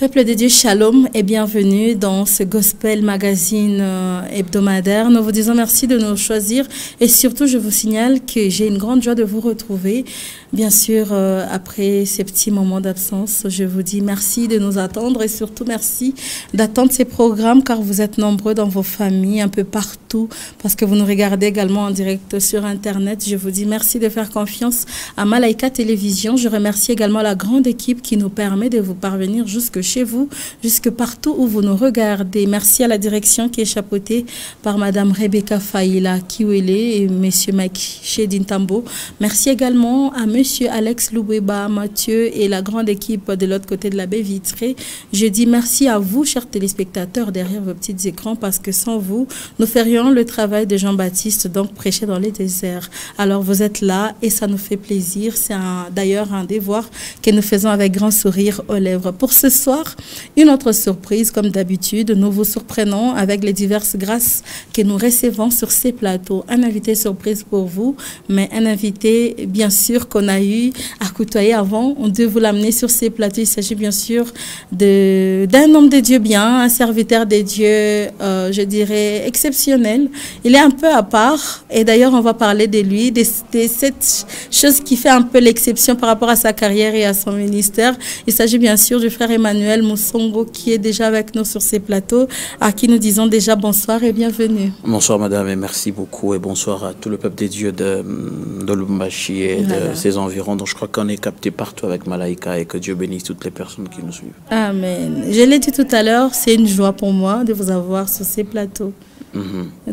Peuple de Dieu, shalom et bienvenue dans ce Gospel Magazine hebdomadaire. Nous vous disons merci de nous choisir et surtout je vous signale que j'ai une grande joie de vous retrouver. Bien sûr, après ces petits moments d'absence, je vous dis merci de nous attendre et surtout merci d'attendre ces programmes car vous êtes nombreux dans vos familles, un peu partout, parce que vous nous regardez également en direct sur Internet. Je vous dis merci de faire confiance à Malaika Télévision. Je remercie également la grande équipe qui nous permet de vous parvenir jusque chez vous, jusque partout où vous nous regardez. Merci à la direction qui est chapeautée par Madame Rebecca Faïla Kiwele et Monsieur Mike Chedintambo. Merci également à Monsieur Alex Loubeba, Mathieu et la grande équipe de l'autre côté de la baie vitrée. Je dis merci à vous, chers téléspectateurs, derrière vos petits écrans, parce que sans vous, nous ferions le travail de Jean-Baptiste, donc prêcher dans les déserts. Alors vous êtes là et ça nous fait plaisir. C'est d'ailleurs un devoir que nous faisons avec grand sourire aux lèvres. Pour ce soir, une autre surprise, comme d'habitude, nous vous surprenons avec les diverses grâces que nous recevons sur ces plateaux. Un invité surprise pour vous, mais un invité, bien sûr, qu'on a eu à côtoyer avant. On devait vous l'amener sur ces plateaux. Il s'agit bien sûr d'un homme de Dieu bien, un serviteur de Dieu, je dirais, exceptionnel. Il est un peu à part et d'ailleurs, on va parler de lui, de cette chose qui fait un peu l'exception par rapport à sa carrière et à son ministère. Il s'agit bien sûr du frère Emmanuel Moussongo qui est déjà avec nous sur ces plateaux, à qui nous disons déjà bonsoir et bienvenue. Bonsoir madame et merci beaucoup et bonsoir à tout le peuple des dieux de Lubumbashi et de ses environs. Donc je crois qu'on est capté partout avec Malaika et que Dieu bénisse toutes les personnes qui nous suivent. Amen. Je l'ai dit tout à l'heure, c'est une joie pour moi de vous avoir sur ces plateaux.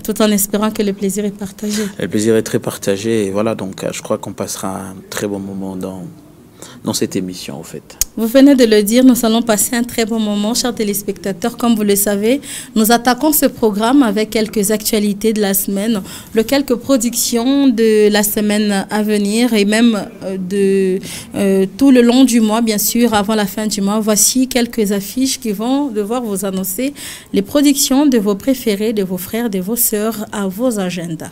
Tout en espérant que le plaisir est partagé. Le plaisir est très partagé et voilà, donc je crois qu'on passera un très bon moment dans cette émission en fait. Vous venez de le dire, nous allons passer un très bon moment, chers téléspectateurs. Comme vous le savez, nous attaquons ce programme avec quelques actualités de la semaine, quelques productions de la semaine à venir et même de tout le long du mois, bien sûr, avant la fin du mois. Voici quelques affiches qui vont devoir vous annoncer les productions de vos préférés, de vos frères, de vos sœurs à vos agendas.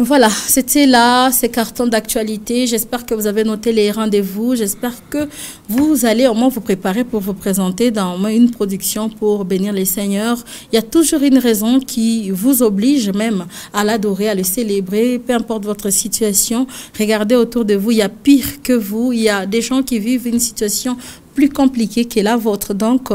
Voilà, c'était là, ces cartons d'actualité. J'espère que vous avez noté les rendez-vous. J'espère que vous allez au moins vous préparer pour vous présenter dans au moins une production pour bénir les seigneurs. Il y a toujours une raison qui vous oblige même à l'adorer, à le célébrer, peu importe votre situation. Regardez autour de vous, il y a pire que vous. Il y a des gens qui vivent une situation plus compliquée que la vôtre. Donc,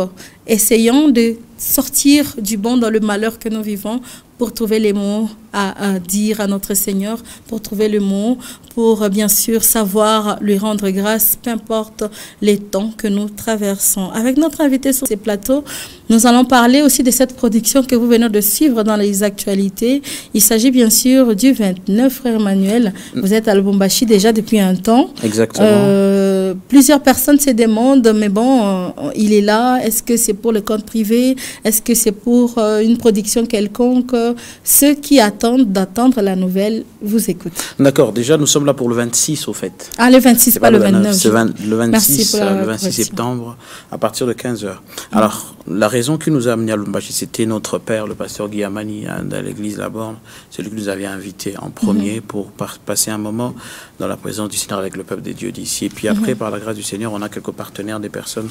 essayons de sortir du bon dans le malheur que nous vivons pour trouver les mots à dire à notre Seigneur, pour trouver le mot, pour bien sûr savoir lui rendre grâce, peu importe les temps que nous traversons. Avec notre invité sur ces plateaux, nous allons parler aussi de cette production que vous venez de suivre dans les actualités. Il s'agit bien sûr du 29, frère Emmanuel. Vous êtes à Lubumbashi déjà depuis un temps. Exactement. Plusieurs personnes se demandent, mais bon, il est là, est-ce que c'est pour le compte privé? Est-ce que c'est pour une production quelconque? Ceux qui attendent d'attendre la nouvelle vous écoutent. D'accord, déjà nous sommes là pour le 26 au fait. Ah, le 26, pas le 29. C'est le 26 septembre à partir de 15h. Alors, la raison qui nous a amené à Lubumbashi, c'était notre père, le pasteur Guillamani, de l'église La Borne. C'est lui qui nous avait invités en premier pour passer un moment dans la présence du Seigneur avec le peuple des dieux d'ici. Et puis après, par la grâce du Seigneur, on a quelques partenaires, des personnes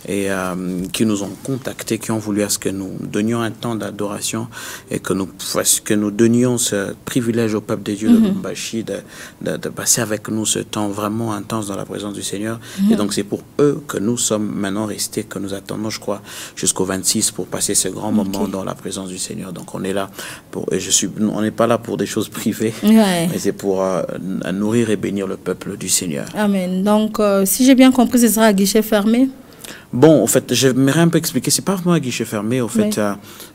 et qui nous ont contactés, qui ont voulu à ce que nous donnions un temps d'adoration et que nous donnions ce privilège au peuple des dieux de Lubumbashi de passer avec nous ce temps vraiment intense dans la présence du Seigneur. Et donc c'est pour eux que nous sommes maintenant restés, que nous attendons, je crois, jusqu'au 26 pour passer ce grand moment dans la présence du Seigneur. Donc on est là on n'est pas là pour des choses privées, mais c'est pour nourrir et bénir le peuple du Seigneur. Amen. Donc si j'ai bien compris, ce sera à guichet fermé? Bon, en fait, j'aimerais un peu expliquer. C'est pas vraiment un guichet fermé, en fait,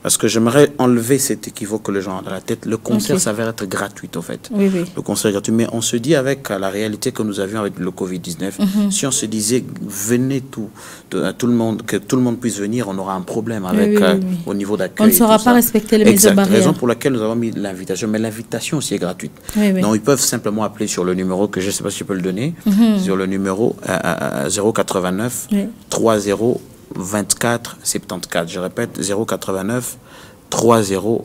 parce que j'aimerais enlever cet équivoque que les gens ont dans la tête. Le concert s'avère être gratuit, en fait. Oui, oui. Le concert est gratuit. Mais on se dit, avec la réalité que nous avions avec le Covid-19, si on se disait, venez tout le monde, que tout le monde puisse venir, on aura un problème avec, au niveau d'accueil. On ne saura pas respecter les mesures barrières. Raison pour laquelle nous avons mis l'invitation. Mais l'invitation aussi est gratuite. Donc, ils peuvent simplement appeler sur le numéro que je ne sais pas si je peux le donner, sur le numéro 089 30 24 74. Je répète, 089 30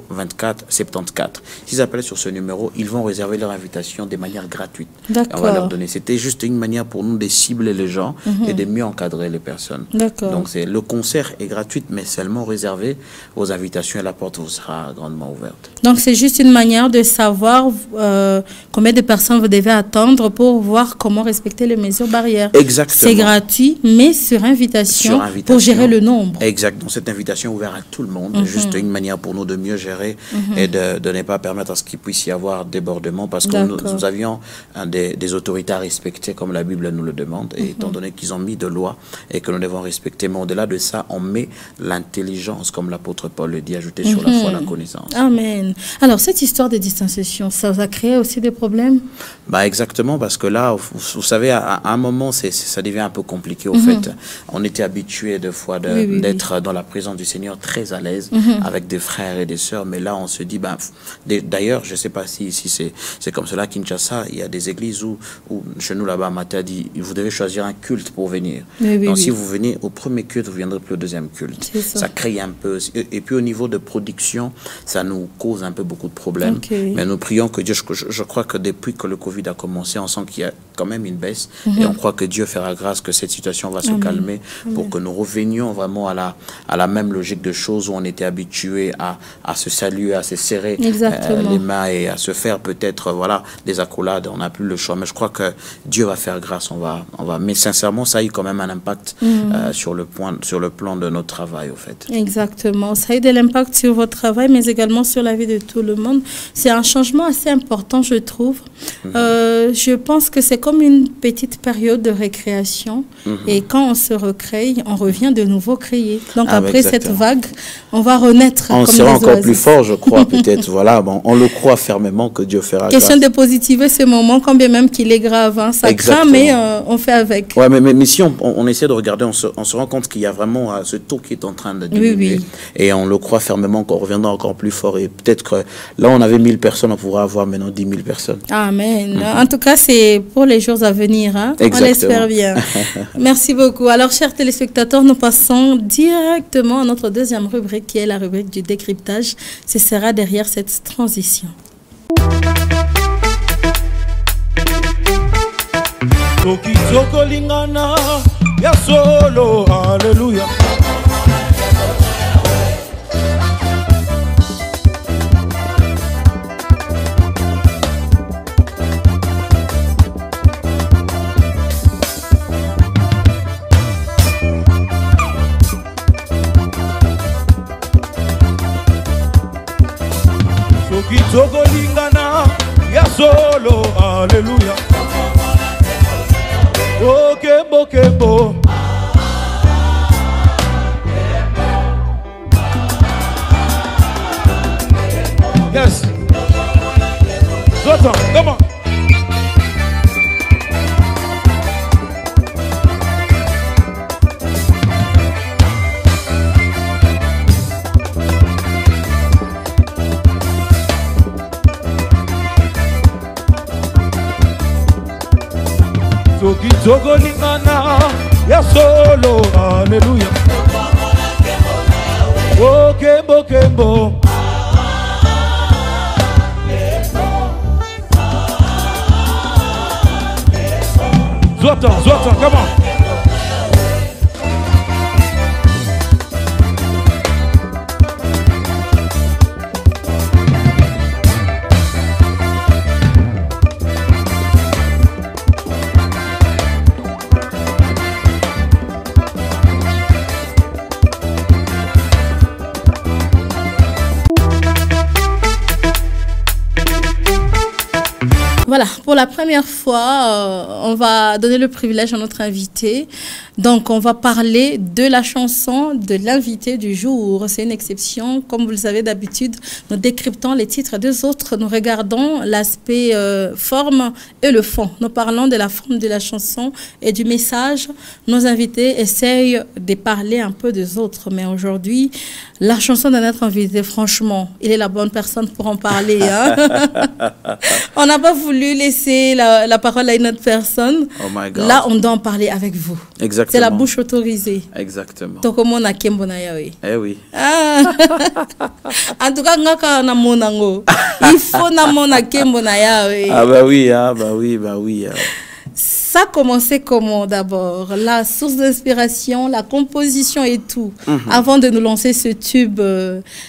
24 74. S'ils appellent sur ce numéro, ils vont réserver leur invitation de manière gratuite. On va leur donner. C'était juste une manière pour nous de cibler les gens et de mieux encadrer les personnes. Donc le concert est gratuit, mais seulement réservé aux invitations et la porte vous sera grandement ouverte. Donc c'est juste une manière de savoir combien de personnes vous devez attendre pour voir comment respecter les mesures barrières. Exactement. C'est gratuit, mais sur invitation, pour gérer le nombre. Exactement. Cette invitation est ouverte à tout le monde. Juste une manière pour nous de mieux gérer et de ne pas permettre à ce qu'il puisse y avoir débordement, parce que nous avions des autorités à respecter comme la Bible nous le demande, et étant donné qu'ils ont mis de loi et que nous devons respecter, mais au-delà de ça, on met l'intelligence, comme l'apôtre Paul le dit, ajouter sur la foi la connaissance. Amen. Alors, cette histoire de distanciation, ça vous a créé aussi des problèmes? Exactement, parce que là, vous savez, à un moment, ça devient un peu compliqué, au fait. On était habitués des fois d'être dans la présence du Seigneur très à l'aise, avec des frères et des sœurs, mais là on se dit, d'ailleurs je ne sais pas si c'est comme cela à Kinshasa, il y a des églises où chez nous là-bas, Mathia dit, vous devez choisir un culte pour venir. Donc si vous venez au premier culte, vous ne viendrez plus au deuxième culte. Ça crée un peu, et puis au niveau de production, ça nous cause un peu beaucoup de problèmes. Mais nous prions que Dieu, je crois que depuis que le Covid a commencé, on sent qu'il y a quand même une baisse, et on croit que Dieu fera grâce, que cette situation va se calmer, pour que nous revenions vraiment à la même logique de choses où on était habitué à se saluer, à se serrer les mains et à se faire peut-être des accolades. On n'a plus le choix, mais je crois que Dieu va faire grâce. On va. Mais sincèrement, ça a eu quand même un impact sur le plan de notre travail, au fait. Exactement, ça a eu de l'impact sur votre travail, mais également sur la vie de tout le monde. C'est un changement assez important, je trouve. Je pense que c'est comme une petite période de récréation, et quand on se recrée, on revient de nouveau créer. Donc après cette vague, on va renaître. On sera encore plus fort, je crois, peut-être. On le croit fermement que Dieu fera grâce. Question de positiver ce moment, quand bien même qu'il est grave. Ça craint, mais on fait avec. Ouais, mais si on essaie de regarder, on se rend compte qu'il y a vraiment ce taux qui est en train de diminuer. Et on le croit fermement qu'on reviendra encore plus fort. Et peut-être que là, on avait 1000 personnes, on pourra avoir maintenant 10 000 personnes. Amen. En tout cas, c'est pour les jours à venir. On l'espère bien. Merci beaucoup. Alors, chers téléspectateurs, nous passons directement à notre deuxième rubrique, qui est la rubrique du décryptage. Ce sera derrière cette transition. Alléluia. Kitoko lingana ya solo, alléluia. Oh kembo kembo, yes. Zotan, come on. Kitoko lingana ya solo, alléluia. Oh kembo kembo, Zotan, come on. voilà, pour la première fois, on va donner le privilège à notre invité. Donc, on va parler de la chanson de l'invité du jour. C'est une exception. Comme vous le savez, d'habitude, nous décryptons les titres des autres. Nous regardons l'aspect forme et le fond. Nous parlons de la forme de la chanson et du message. Nos invités essayent de parler un peu des autres. Mais aujourd'hui, la chanson de notre invité, franchement, il est la bonne personne pour en parler. Hein? On n'a pas voulu laisser la parole à une autre personne. Oh my God. Là, on doit en parler avec vous. Exactement. C'est la bouche autorisée. Exactement. Donc, comment on a Kembonayawe? Eh oui. Ah. En tout cas, il faut na Kembonayawe. Ah bah oui, ah bah oui, bah oui. Ça a commencé comment d'abord? La source d'inspiration, la composition et tout, avant de nous lancer ce tube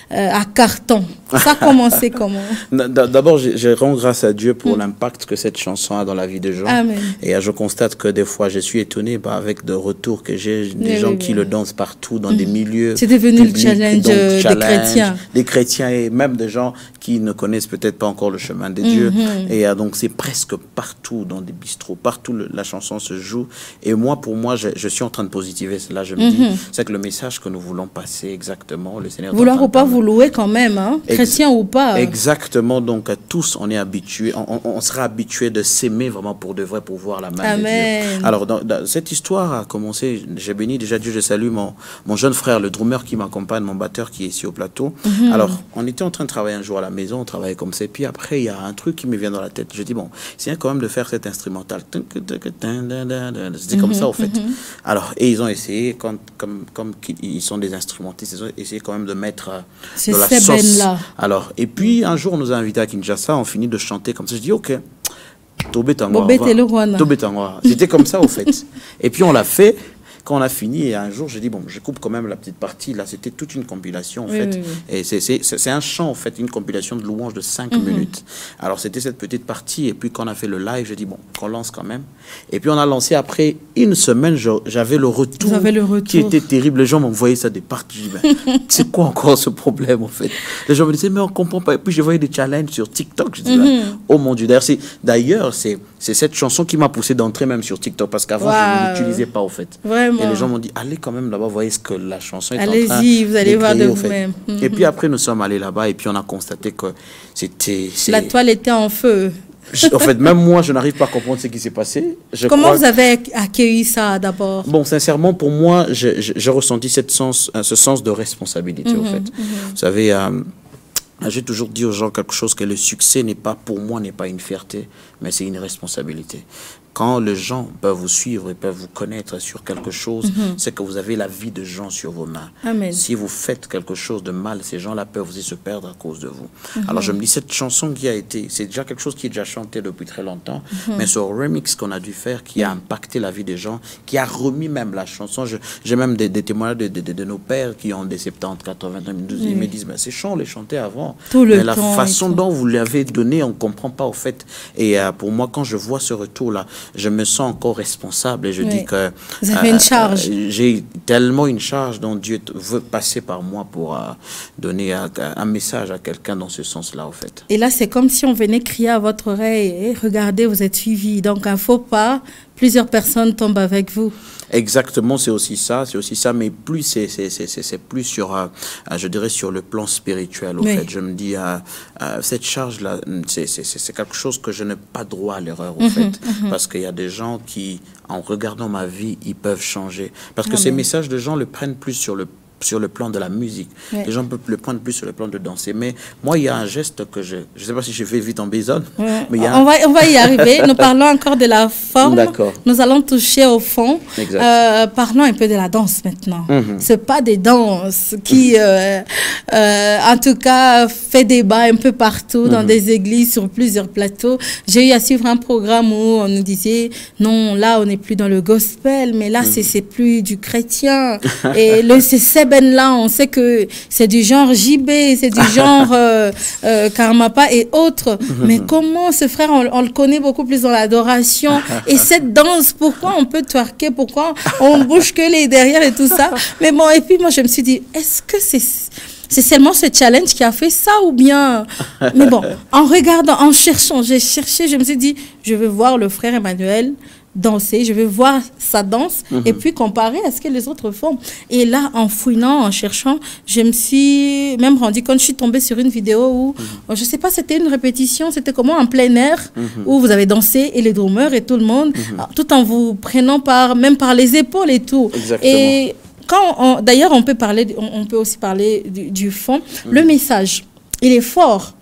à carton. Ça a commencé comment? D'abord, je rends grâce à Dieu pour l'impact que cette chanson a dans la vie des gens. Amen. Et je constate que des fois, je suis étonné avec des retours que j'ai, des gens qui le dansent partout, dans des milieux. C'est devenu le challenge des chrétiens. Des chrétiens et même des gens qui ne connaissent peut-être pas encore le chemin de Dieu. Et donc, c'est presque partout, dans des bistrots, partout la chanson se joue. Et moi, pour moi, je suis en train de positiver cela. Je me dis, c'est que le message que nous voulons passer exactement, le Seigneur... Vouloir ou pas vous louer quand même, hein? Chrétien ou pas. Exactement. Donc, tous, on est habitués, on sera habitués de s'aimer vraiment pour de vrai, pour voir la main de Dieu. Alors, dans cette histoire a commencé, j'ai béni déjà Dieu, je salue mon jeune frère, le drummer qui m'accompagne, mon batteur qui est ici au plateau. Alors, on était en train de travailler un jour à la maison, on travaillait comme ça. Et puis après, il y a un truc qui me vient dans la tête. Je dis, bon, c'est quand même de faire cet instrumental. C'était comme ça, au fait. Alors, et ils ont essayé, comme ils sont des instrumentistes, ils ont essayé quand même de mettre de la sauce. Là. Alors, et puis, un jour, on nous a invités à Kinshasa, on finit de chanter comme ça. Je dis, ok, Tobé Tangwa. C'était comme ça, au fait. Et puis, on l'a fait. Quand on a fini, et un jour, j'ai dit, bon, je coupe quand même la petite partie. Là, c'était toute une compilation, en fait. Et c'est un chant, en fait, une compilation de louanges de 5 minutes. Alors, c'était cette petite partie. Et puis, quand on a fait le live, j'ai dit, bon, qu'on lance quand même. Et puis, on a lancé après une semaine. J'avais le retour qui était terrible. Les gens m'envoyaient ça des parties. Je dis, ben, c'est quoi encore ce problème, en fait? Les gens me disaient, mais on ne comprend pas. Et puis, je voyais des challenges sur TikTok. Je dis, ben, oh mon Dieu. D'ailleurs, c'est cette chanson qui m'a poussé d'entrer même sur TikTok. Parce qu'avant, je ne l'utilisais pas, au fait. Vraiment. Et les gens m'ont dit, allez quand même là-bas, voyez ce que la chanson est en train allez-y, vous allez voir de vous-même. Et puis après, nous sommes allés là-bas et puis on a constaté que c'était... La toile était en feu. En fait, même moi, je n'arrive pas à comprendre ce qui s'est passé. Comment vous avez accueilli ça d'abord? Bon, sincèrement, pour moi, j'ai ressenti ce sens de responsabilité, en fait. Vous savez... j'ai toujours dit aux gens quelque chose, que le succès n'est pas, pour moi, n'est pas une fierté, mais c'est une responsabilité. Quand les gens peuvent vous suivre et peuvent vous connaître sur quelque chose, c'est que vous avez la vie de gens sur vos mains. Amen. Si vous faites quelque chose de mal, ces gens-là peuvent aussi se perdre à cause de vous. Alors je me dis, cette chanson qui a été, c'est déjà quelque chose qui est déjà chanté depuis très longtemps, mais ce remix qu'on a dû faire, qui a impacté la vie des gens, qui a remis même la chanson. J'ai même des témoignages de nos pères qui ont des 70, 80 ans, ils me disent, mais ces chants, on les chantait avant. Mais la façon dont vous l'avez donné, on ne comprend pas au fait. Et pour moi, quand je vois ce retour-là, je me sens encore responsable et je dis que vous avez une charge. J'ai tellement une charge dont Dieu veut passer par moi pour donner un message à quelqu'un dans ce sens-là, au fait. Et là, c'est comme si on venait crier à votre oreille, regardez, vous êtes suivi. Donc, un faux pas, plusieurs personnes tombent avec vous. Exactement, c'est aussi ça, mais plus c'est plus sur, je dirais, sur le plan spirituel, au fait. Je me dis, cette charge-là, c'est quelque chose que je n'ai pas droit à l'erreur, au fait, parce qu'il y a des gens qui, en regardant ma vie, ils peuvent changer. Parce que ces messages de gens le prennent plus sur le plan de la musique. Les gens peuvent le prendre plus sur le plan de danser. Mais moi, il y a un geste que je ne sais pas si je fais vite en besogne. Mais il y a on va y arriver. Nous parlons encore de la forme. D'accord. Nous allons toucher au fond. Parlons un peu de la danse maintenant. Ce n'est pas des danses qui, en tout cas, fait débat un peu partout dans des églises, sur plusieurs plateaux. J'ai eu à suivre un programme où on nous disait, non, là, on n'est plus dans le gospel, mais là, c'est plus du chrétien. Et là, on sait que c'est du genre JB, c'est du genre Karmapa et autres. Mais comment ce frère, on le connaît beaucoup plus dans l'adoration. Et cette danse, pourquoi on peut twerker, pourquoi on bouge que les derrière et tout ça. Mais bon, et puis moi, je me suis dit, est-ce que c'est seulement ce challenge qui a fait ça ou bien... Mais bon, en regardant, en cherchant, j'ai cherché, je me suis dit, je veux voir le frère Emmanuel danser, je vais voir sa danse et puis comparer à ce que les autres font. Et là, en fouinant, en cherchant, je me suis même rendu compte, je suis tombée sur une vidéo où, je ne sais pas, c'était une répétition, c'était comment, en plein air, où vous avez dansé et les drummers et tout le monde, tout en vous prenant même par les épaules et tout. Exactement. Et d'ailleurs, on peut aussi parler du fond, le message. Il est fort.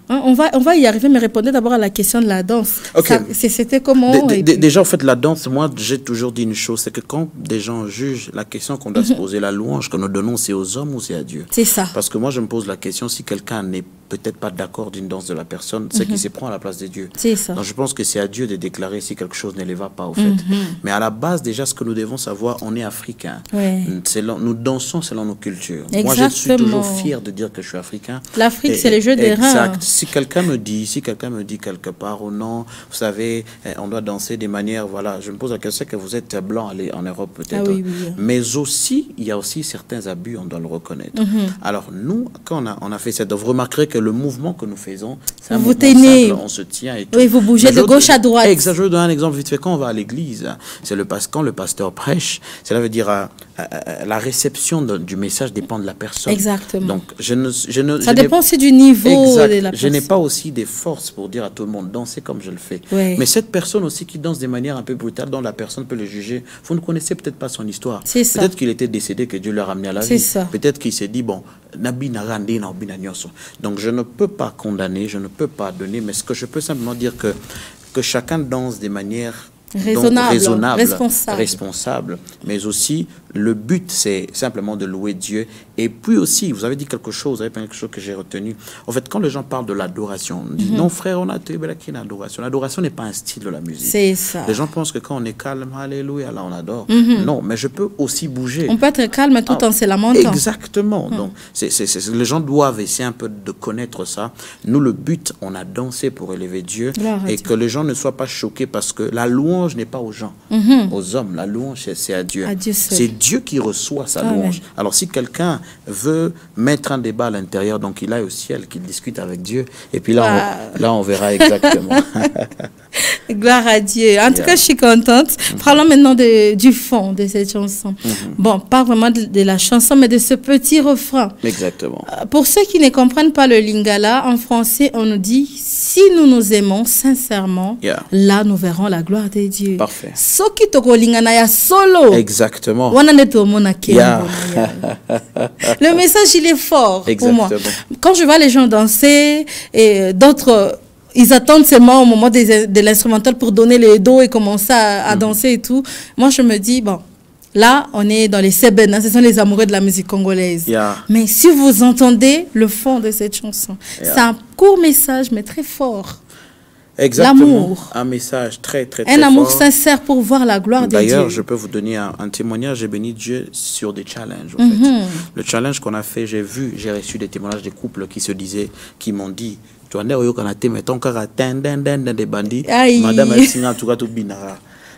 Hein, on va y arriver, mais répondez d'abord à la question de la danse. Okay. C'était comment Déjà, en fait, la danse, moi, j'ai toujours dit une chose, c'est que quand des gens jugent, la question qu'on doit se poser, la louange que nous donnons, c'est aux hommes ou c'est à Dieu? C'est ça. Parce que moi, je me pose la question, si quelqu'un n'est peut-être pas d'accord d'une danse de la personne, c'est qu'il se prend à la place de Dieu. C'est ça. Donc, je pense que c'est à Dieu de déclarer si quelque chose ne les va pas, au fait. Mais à la base, déjà, ce que nous devons savoir, on est africain. Ouais. Nous dansons selon nos cultures. Exactement. Moi, je suis toujours fier de dire que je suis africain. L'Afrique, c'est le jeu des reins. Exact. Si quelqu'un me dit quelque part, oh non, vous savez, on doit danser des manières, voilà, je me pose la question que vous êtes blanc en Europe peut-être. Ah oui. Mais aussi, il y a aussi certains abus, on doit le reconnaître. Alors nous, quand on a fait cette, vous remarquerez que le mouvement que nous faisons, c'est un mouvement simple, on se tient et tout. Oui, vous bougez de gauche à droite. Exact, je vais donner un exemple vite fait. Quand on va à l'église, c'est quand le pasteur prêche, cela veut dire la réception du message dépend de la personne. Exactement. Donc, ça dépend aussi du niveau de la personne. Je n'ai pas aussi des forces pour dire à tout le monde, dansez comme je le fais. Oui. Mais cette personne aussi qui danse de manière un peu brutale, dont la personne peut le juger, vous ne connaissez peut-être pas son histoire. Peut-être qu'il était décédé, que Dieu l'a ramené à la vie. Peut-être qu'il s'est dit, bon, donc je ne peux pas condamner, je ne peux pas donner, mais ce que je peux simplement dire que chacun danse de manière raisonnable, responsable, mais aussi le but c'est simplement de louer Dieu. Et puis aussi, vous avez dit quelque chose, quelque chose que j'ai retenu. En fait, quand les gens parlent de l'adoration, on dit non frère, on a une adoration. L'adoration n'est pas un style de la musique. C'est ça. Les gens pensent que quand on est calme, alléluia, là on adore. Non, mais je peux aussi bouger. On peut être calme tout en se lamentant. Exactement. Donc, les gens doivent essayer un peu de connaître ça. Nous, le but, on a dansé pour élever Dieu et que les gens ne soient pas choqués parce que la louange n'est pas aux gens, aux hommes. La louange, c'est à Dieu. C'est Dieu qui reçoit sa louange. Alors, si quelqu'un veut mettre un débat à l'intérieur, donc il aille au ciel, qu'il discute avec Dieu, et puis là, on verra exactement. Gloire à Dieu. En tout cas, je suis contente. Parlons maintenant du fond de cette chanson. Bon, pas vraiment de la chanson, mais de ce petit refrain. Exactement. Pour ceux qui ne comprennent pas le lingala, en français, on nous dit, si nous nous aimons sincèrement, là, nous verrons la gloire de Dieu. Parfait. Soki toko lingana ya solo. Exactement. Le message, il est fort pour moi. Quand je vois les gens danser et d'autres... Ils attendent seulement au moment de l'instrumental pour donner le dos et commencer à danser et tout. Moi, je me dis, bon, là, on est dans les Seben, hein, ce sont les amoureux de la musique congolaise. Mais si vous entendez le fond de cette chanson, c'est un court message, mais très fort. Exactement. L'amour. Un message très fort. Un amour sincère pour voir la gloire de Dieu. D'ailleurs, je peux vous donner un témoignage. J'ai béni Dieu sur des challenges. En fait. Le challenge qu'on a fait, j'ai reçu des témoignages des couples qui m'ont dit,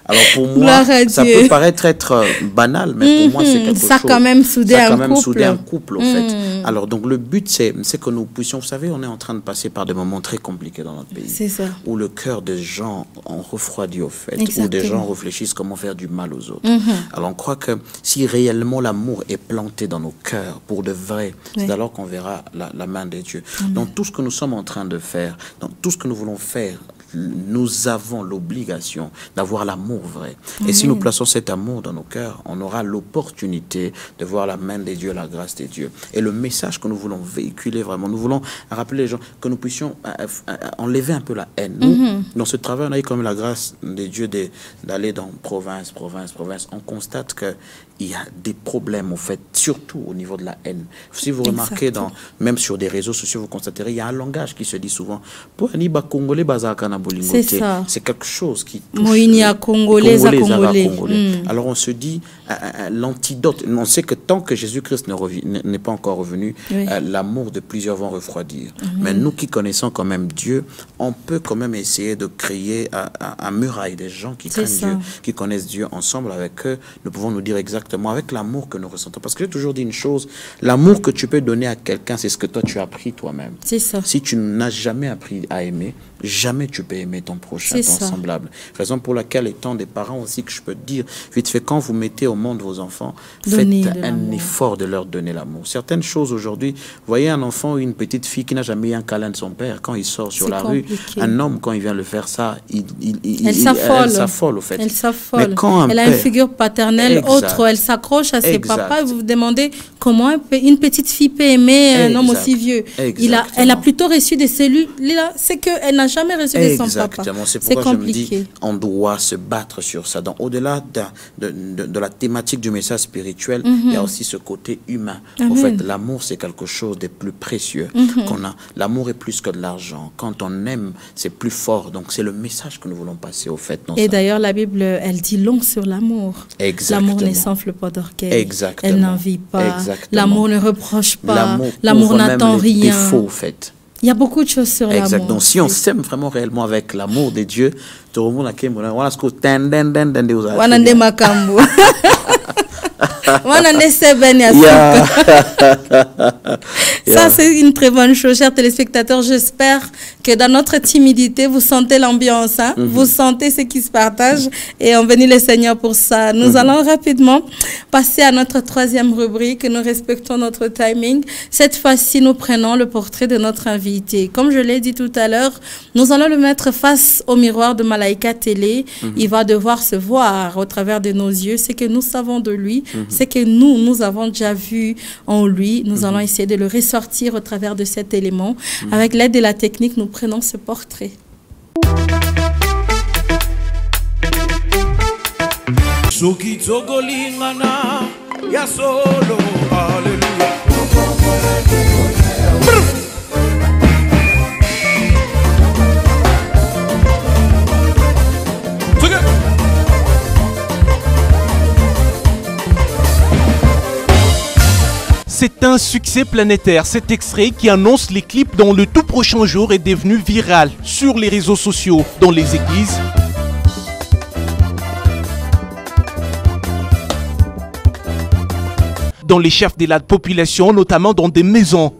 alors pour moi, ça peut paraître être banal, mais pour moi c'est quelque chose. Ça a quand même soudé un couple, en fait. Alors donc le but c'est que nous puissions, vous savez, on est en train de passer par des moments très compliqués dans notre pays. C'est ça. Où le cœur des gens en refroidit au fait, où des gens réfléchissent comment faire du mal aux autres. Alors on croit que si réellement l'amour est planté dans nos cœurs pour de vrai, c'est alors qu'on verra la main de Dieu. Dans tout ce que nous sommes en train de faire, dans tout ce que nous voulons faire, nous avons l'obligation d'avoir l'amour vrai. Et si nous plaçons cet amour dans nos cœurs, on aura l'opportunité de voir la main de Dieu, la grâce de Dieu. Et le message que nous voulons véhiculer vraiment, nous voulons rappeler les gens que nous puissions enlever un peu la haine. Nous, dans ce travail, on a eu comme la grâce de Dieu d'aller dans province. On constate qu'il y a des problèmes, en fait, surtout au niveau de la haine. Si vous remarquez, même sur des réseaux sociaux, vous constaterez, il y a un langage qui se dit souvent, c'est ça. C'est quelque chose qui touche Congolais. Alors on se dit, l'antidote, on sait que tant que Jésus-Christ n'est pas encore revenu, l'amour de plusieurs vont refroidir. Mais nous qui connaissons quand même Dieu, on peut quand même essayer de créer un muraille des gens qui craignent Dieu, qui connaissent Dieu. Ensemble avec eux, nous pouvons nous dire exactement exactement, avec l'amour que nous ressentons. Parce que j'ai toujours dit une chose, l'amour que tu peux donner à quelqu'un, c'est ce que toi tu as appris toi-même. C'est ça. Si tu n'as jamais appris à aimer, jamais tu peux aimer ton prochain, ton semblable. Raison pour laquelle, étant des parents aussi, que je peux te dire, vite fait, quand vous mettez au monde vos enfants, faites un effort de leur donner l'amour. Certaines choses aujourd'hui, voyez un enfant ou une petite fille qui n'a jamais eu un câlin de son père, quand il sort sur la rue, un homme, quand il vient le faire ça, elle s'affole au fait. Elle s'affole. Elle a une figure paternelle autre, elle s'accroche à ses papas, vous vous demandez comment une petite fille peut aimer un homme aussi vieux. Elle a plutôt reçu des cellules, c'est qu'elle n'a jamais reçu de son papa. Exactement, c'est pourquoi je me dis, on doit se battre sur ça. Donc, au-delà de la thématique du message spirituel, il y a aussi ce côté humain. En fait, l'amour, c'est quelque chose de plus précieux qu'on a. L'amour est plus que de l'argent. Quand on aime, c'est plus fort. Donc, c'est le message que nous voulons passer, au fait. Et d'ailleurs, la Bible, elle dit long sur l'amour. L'amour ne s'enfle pas d'orgueil. Elle n'envie pas. L'amour ne reproche pas. L'amour n'attend rien. Défauts, au fait. Il y a beaucoup de choses sur l'amour. Exact. Donc, si on s'aime vraiment réellement avec l'amour de Dieu, tout le monde a Ça, c'est une très bonne chose, chers téléspectateurs. J'espère que dans notre timidité, vous sentez l'ambiance, hein? Vous sentez ce qui se partage et on bénit le Seigneur pour ça. Nous allons rapidement passer à notre troisième rubrique. Nous respectons notre timing. Cette fois-ci, nous prenons le portrait de notre invité. Comme je l'ai dit tout à l'heure, nous allons le mettre face au miroir de Malaika Télé. Il va devoir se voir au travers de nos yeux ce que nous savons de lui, ce que nous avons déjà vu en lui. Nous allons essayer de le ressortir au travers de cet élément. Avec l'aide de la technique, nous prenons ce portrait. C'est un succès planétaire. Cet extrait qui annonce les clips dans le tout prochain jour est devenu viral sur les réseaux sociaux, dans les églises, dans les chefs de la population, notamment dans des maisons.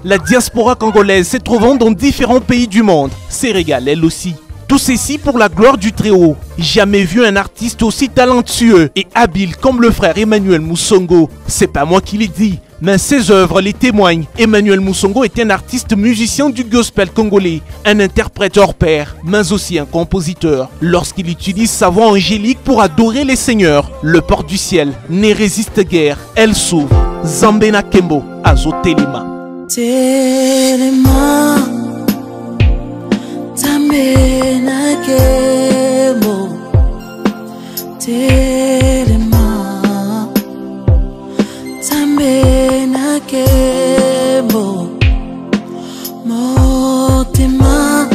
La diaspora congolaise se trouvant dans différents pays du monde se régale elle aussi. Tout ceci pour la gloire du Très-Haut. Jamais vu un artiste aussi talentueux et habile comme le frère Emmanuel Musongo. C'est pas moi qui l'ai dit, mais ses œuvres les témoignent. Emmanuel Musongo est un artiste musicien du gospel congolais, un interprète hors pair, mais aussi un compositeur. Lorsqu'il utilise sa voix angélique pour adorer les seigneurs, le port du ciel ne résiste guère. Elle s'ouvre. Zambena Kembo, Azo Telema. Telema, Zambena Kembo, Telema, Zambena Kembo, Motema,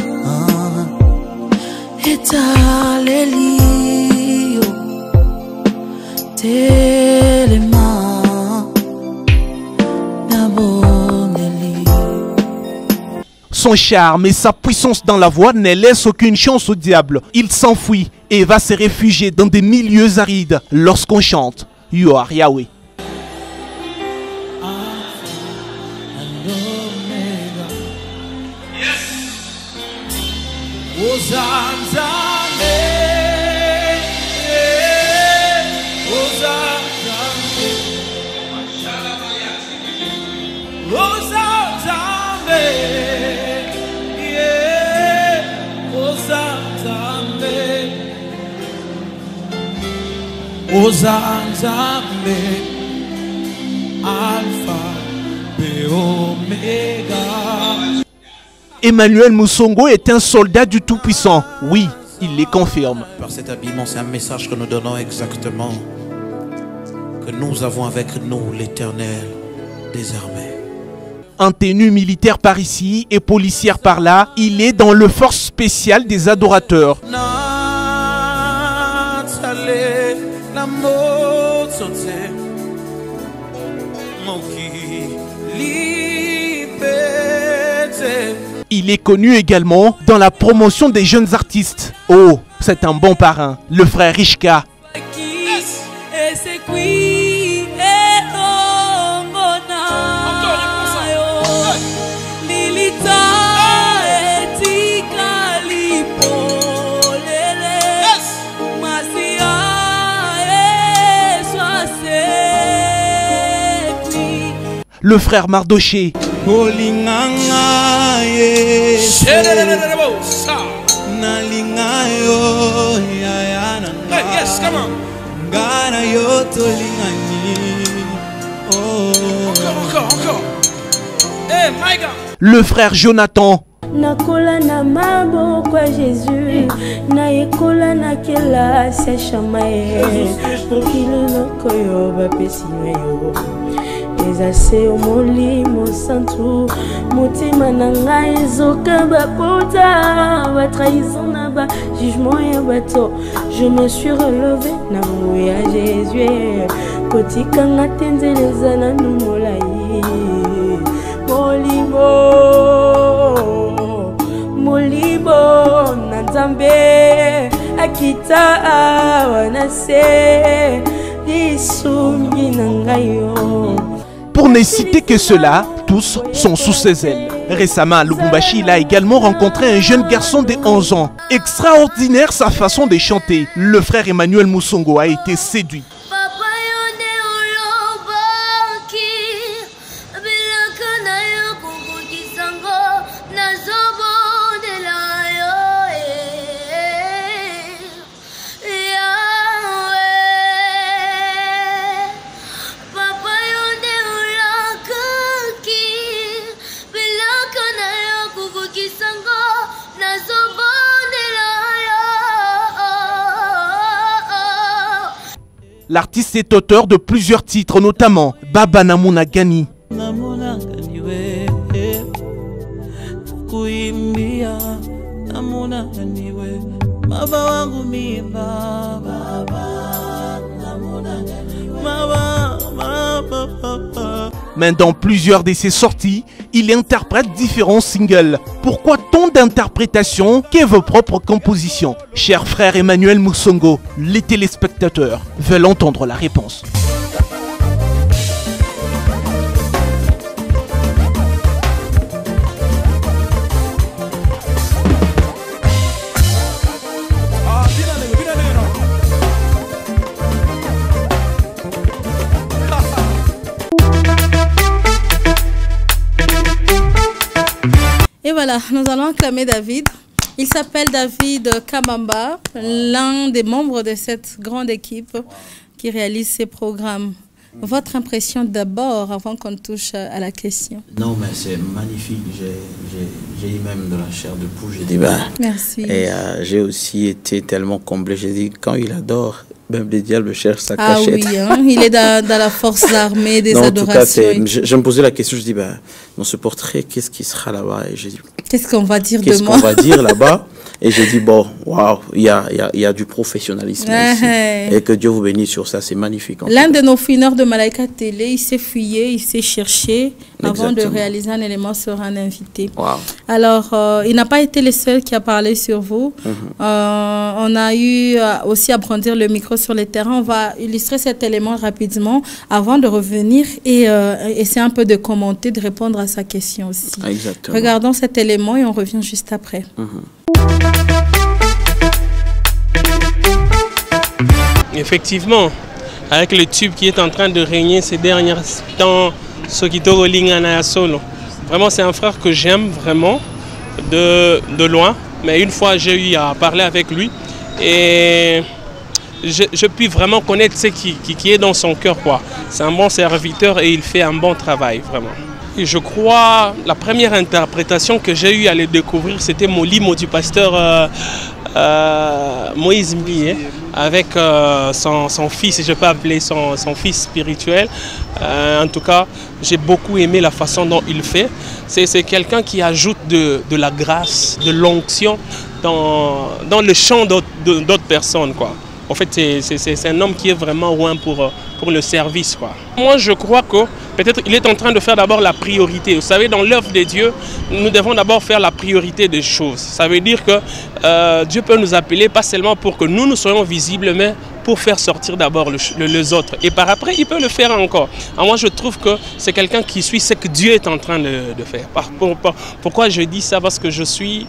Etalelio, Telema. Son charme et sa puissance dans la voix ne laissent aucune chance au diable. Il s'enfuit et va se réfugier dans des milieux arides lorsqu'on chante You are Yahweh. Ozanzambe, Alpha et Omega. Emmanuel Musongo est un soldat du Tout-Puissant. Oui, il les confirme. Par cet habillement, c'est un message que nous donnons exactement, que nous avons avec nous l'Éternel des armées. En tenue militaire par ici et policière par là, il est dans le force spécial des adorateurs. Il est connu également dans la promotion des jeunes artistes. Oh, c'est un bon parrain, le frère Richka. Le frère Mardoché. Le frère Jonathan. Nakola na mabo kwa Jésus na ekola na kela se chamae okilo lokoyo bapesimeyo ezase omolimo santu mutima na ngai ezoka bapota ba trahison na ba jugement ya bato je me suis relevé na moya Jésus kotika ngatenzeleza na numolai molimo Molibo Nanzambe Akita Awanase Disumi Nangayo. Pour ne citer que cela, tous sont sous ses ailes. Récemment à Lubumbashi, il a également rencontré un jeune garçon de 11 ans. Extraordinaire sa façon de chanter. Le frère Emmanuel Musongo a été séduit. L'artiste est auteur de plusieurs titres, notamment Baba Namuna Gani. Mais dans plusieurs de ses sorties, il interprète différents singles. Pourquoi tant d'interprétations que vos propres compositions? Cher frère Emmanuel Musongo, les téléspectateurs veulent entendre la réponse. Et voilà, nous allons acclamer David. Il s'appelle David Kabamba, l'un des membres de cette grande équipe qui réalise ces programmes. Votre impression d'abord, avant qu'on touche à la question? Non, mais c'est magnifique. J'ai eu même de la chair de poule. J'ai dit, ben, merci. Et j'ai aussi été tellement comblé. J'ai dit, quand il adore, même le diable cherche sa cachette. Ah oui, hein, il est dans la force armée des adorations. En tout cas, je me posais la question, je dis, ben, dans ce portrait, qu'est-ce qui sera là-bas? Et j'ai dit, qu'est-ce qu'on va dire de moi? Qu'est-ce qu'on va dire là-bas? Et j'ai dit, bon, waouh, il y a du professionnalisme ici. Et que Dieu vous bénisse sur ça, c'est magnifique. L'un de nos fineurs de Malaika Télé, il s'est fouillé, il s'est cherché avant de réaliser un élément sur un invité. Wow. Alors, il n'a pas été le seul qui a parlé sur vous. On a eu aussi à brandir le micro sur le terrain. On va illustrer cet élément rapidement avant de revenir et essayer un peu de commenter, de répondre à sa question aussi. Exactement. Regardons cet élément et on revient juste après. Effectivement, avec le tube qui est en train de régner ces derniers temps, Sokitoro Lingana Solo. Vraiment, c'est un frère que j'aime vraiment de loin. Mais une fois, j'ai eu à parler avec lui et je puis vraiment connaître ce qui est dans son cœur. C'est un bon serviteur et il fait un bon travail, vraiment. Et je crois la première interprétation que j'ai eu à le découvrir, c'était Molimo du pasteur Moïse Mbié, avec son fils, si je peux appeler son fils spirituel. En tout cas, j'ai beaucoup aimé la façon dont il fait. C'est quelqu'un qui ajoute de la grâce, de l'onction dans le chant d'autres personnes, quoi. En fait, c'est un homme qui est vraiment loin pour le service, quoi. Moi, je crois que peut-être il est en train de faire d'abord la priorité. Vous savez, dans l'œuvre de Dieu, nous devons d'abord faire la priorité des choses. Ça veut dire que Dieu peut nous appeler pas seulement pour que nous soyons visibles, mais pour faire sortir d'abord les autres. Et par après, il peut le faire encore. Alors moi, je trouve que c'est quelqu'un qui suit ce que Dieu est en train de faire. Pourquoi je dis ça? Parce que je suis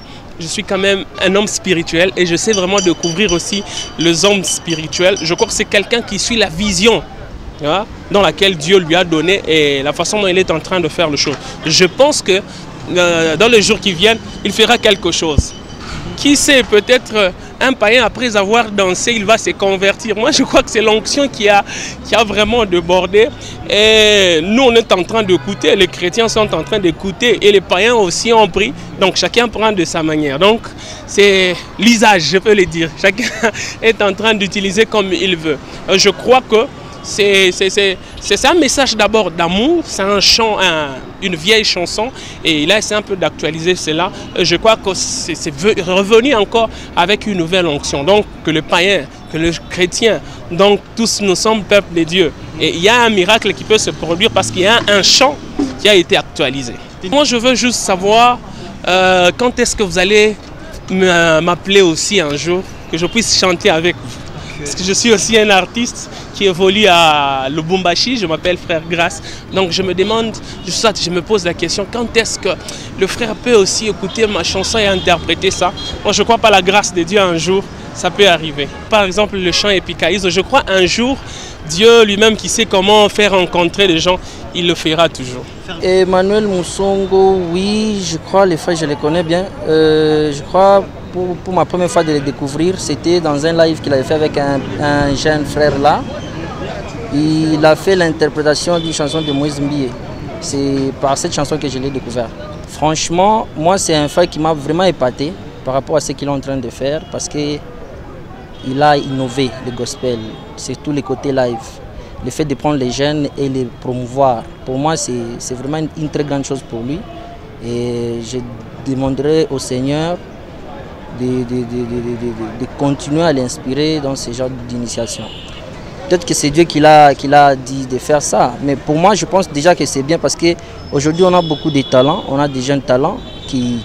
quand même un homme spirituel et je sais vraiment découvrir aussi les hommes spirituels. Je crois que c'est quelqu'un qui suit la vision dans laquelle Dieu lui a donné et la façon dont il est en train de faire les choses. Je pense que dans les jours qui viennent, il fera quelque chose. Qui sait, peut-être un païen, après avoir dansé, il va se convertir. Moi, je crois que c'est l'onction qui a vraiment débordé. Et nous, on est en train d'écouter, les chrétiens sont en train d'écouter et les païens aussi ont pris. Donc, chacun prend de sa manière. Donc, c'est l'usage, je peux le dire. Chacun est en train d'utiliser comme il veut. Je crois que c'est un message d'abord d'amour, c'est un chant, une vieille chanson et là c'est un peu d'actualiser cela. Je crois que c'est revenu encore avec une nouvelle onction. Donc que le païen, que le chrétien, donc tous nous sommes peuple de Dieu. Et il y a un miracle qui peut se produire parce qu'il y a un chant qui a été actualisé. Moi je veux juste savoir quand est-ce que vous allez m'appeler aussi un jour, que je puisse chanter avec vous. Parce que je suis aussi un artiste qui évolue à Lubumbashi, je m'appelle Frère Grâce. Donc je me demande, je me pose la question, quand est-ce que le frère peut aussi écouter ma chanson et interpréter ça? Moi je crois pas la grâce de Dieu un jour, ça peut arriver. Par exemple le chant Epikaïs, je crois un jour, Dieu lui-même qui sait comment faire rencontrer les gens, il le fera toujours. Emmanuel Moussongo, oui, je crois, les frères je les connais bien. Je crois pour ma première fois de les découvrir, c'était dans un live qu'il avait fait avec un jeune frère là. Il a fait l'interprétation d'une chanson de Moïse Mbie. C'est par cette chanson que je l'ai découvert. Franchement, moi c'est un frère qui m'a vraiment épaté par rapport à ce qu'il est en train de faire parce qu'il a innové le gospel, c'est tous les côtés live. Le fait de prendre les jeunes et les promouvoir, pour moi c'est vraiment une très grande chose pour lui. Et je demanderai au Seigneur de continuer à l'inspirer dans ce genre d'initiation. Peut-être que c'est Dieu qui l'a dit de faire ça, mais pour moi je pense déjà que c'est bien parce qu'aujourd'hui on a beaucoup de talents, on a des jeunes talents qui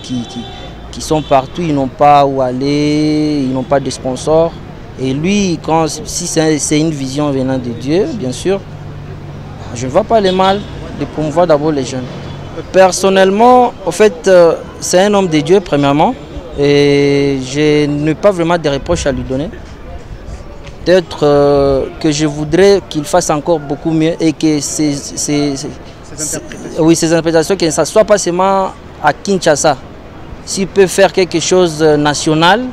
sont partout, ils n'ont pas où aller, ils n'ont pas de sponsors. Et lui, si c'est une vision venant de Dieu, bien sûr, je ne vois pas le mal de promouvoir d'abord les jeunes. Personnellement, en fait, c'est un homme de Dieu, premièrement, et je n'ai pas vraiment de reproches à lui donner. Peut-être que je voudrais qu'il fasse encore beaucoup mieux et que ces interprétations, que ça ne soit pas seulement à Kinshasa. S'il peut faire quelque chose de national,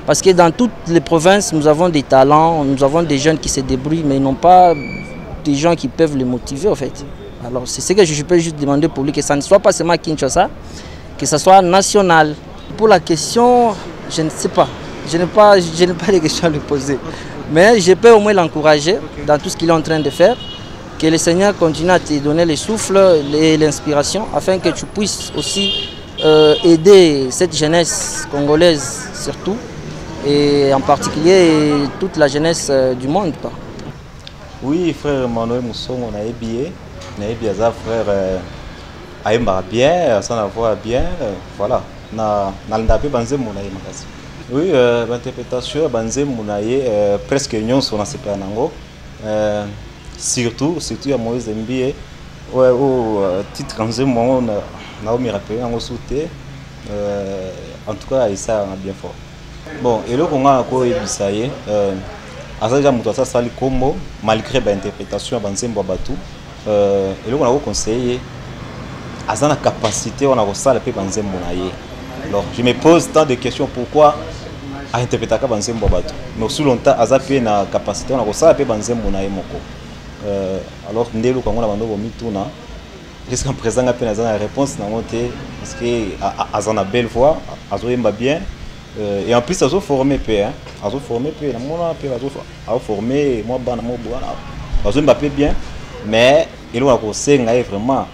parce que dans toutes les provinces, nous avons des talents, nous avons des jeunes qui se débrouillent, mais ils n'ont pas des gens qui peuvent les motiver, en fait. Alors, c'est ce que je peux juste demander pour lui, que ça ne soit pas seulement à Kinshasa, que ça soit national. Pour la question, je ne sais pas. Je n'ai pas de questions à lui poser. Mais je peux au moins l'encourager dans tout ce qu'il est en train de faire. Que le Seigneur continue à te donner le souffle et l'inspiration, afin que tu puisses aussi aider cette jeunesse congolaise, surtout. Et en particulier toute la jeunesse du monde. Oui, frère Emmanuel Moussongo, on a bien. On a bien ça, frère Aïmba bien, sans avoir bien. Voilà. Oui, l'interprétation de presque union sur la surtout il y a Moïse Mbie au titre on a rappelé en tout cas ça a bien fort. Bon, et là on a encore essayé déjà mutuasa sali combo malgré l'interprétation banzembo batu et là on a conseillé à la capacité on a ressalé pe banzembo na ye. Alors je me pose tant de questions pourquoi à interpréter ka banzembo batu mais aussi longtemps aza pe na capacité on a ressalé pe banzembo na ye moko. Alors ndelo kwa ngona bando bomituna jusqu'à présent a pe na za réponse na monté parce que azana belle voix azoyemba bien. Et en plus, ils ont formé peu, hein. Ils ont formé peu. Ils ont formé moi bana moi bana. Ils ont mbappé bien, mais ils ont conseillé vraiment.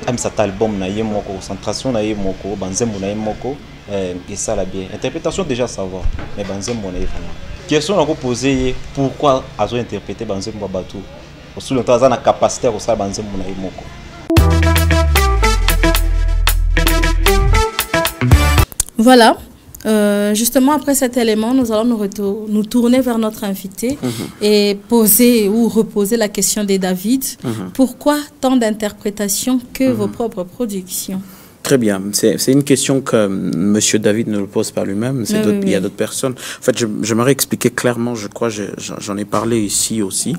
Comme cet album na yé moko, concentration na yé moko, banzembo na yé moko, et ça la bien. Interprétation déjà ça va, mais banzembo na yé vraiment. question on poser pourquoi azo interpréter banzembo babatou aussi longtemps aza na capacité ko sala banzembo na imoko. Voilà. Justement, après cet élément, nous allons nous tourner vers notre invité et poser ou reposer la question de David. Pourquoi tant d'interprétations que vos propres productions? Très bien. C'est une question que M. David ne le pose pas lui-même. Il y a d'autres personnes. En fait, j'aimerais expliquer clairement, je crois, j'en ai parlé ici aussi.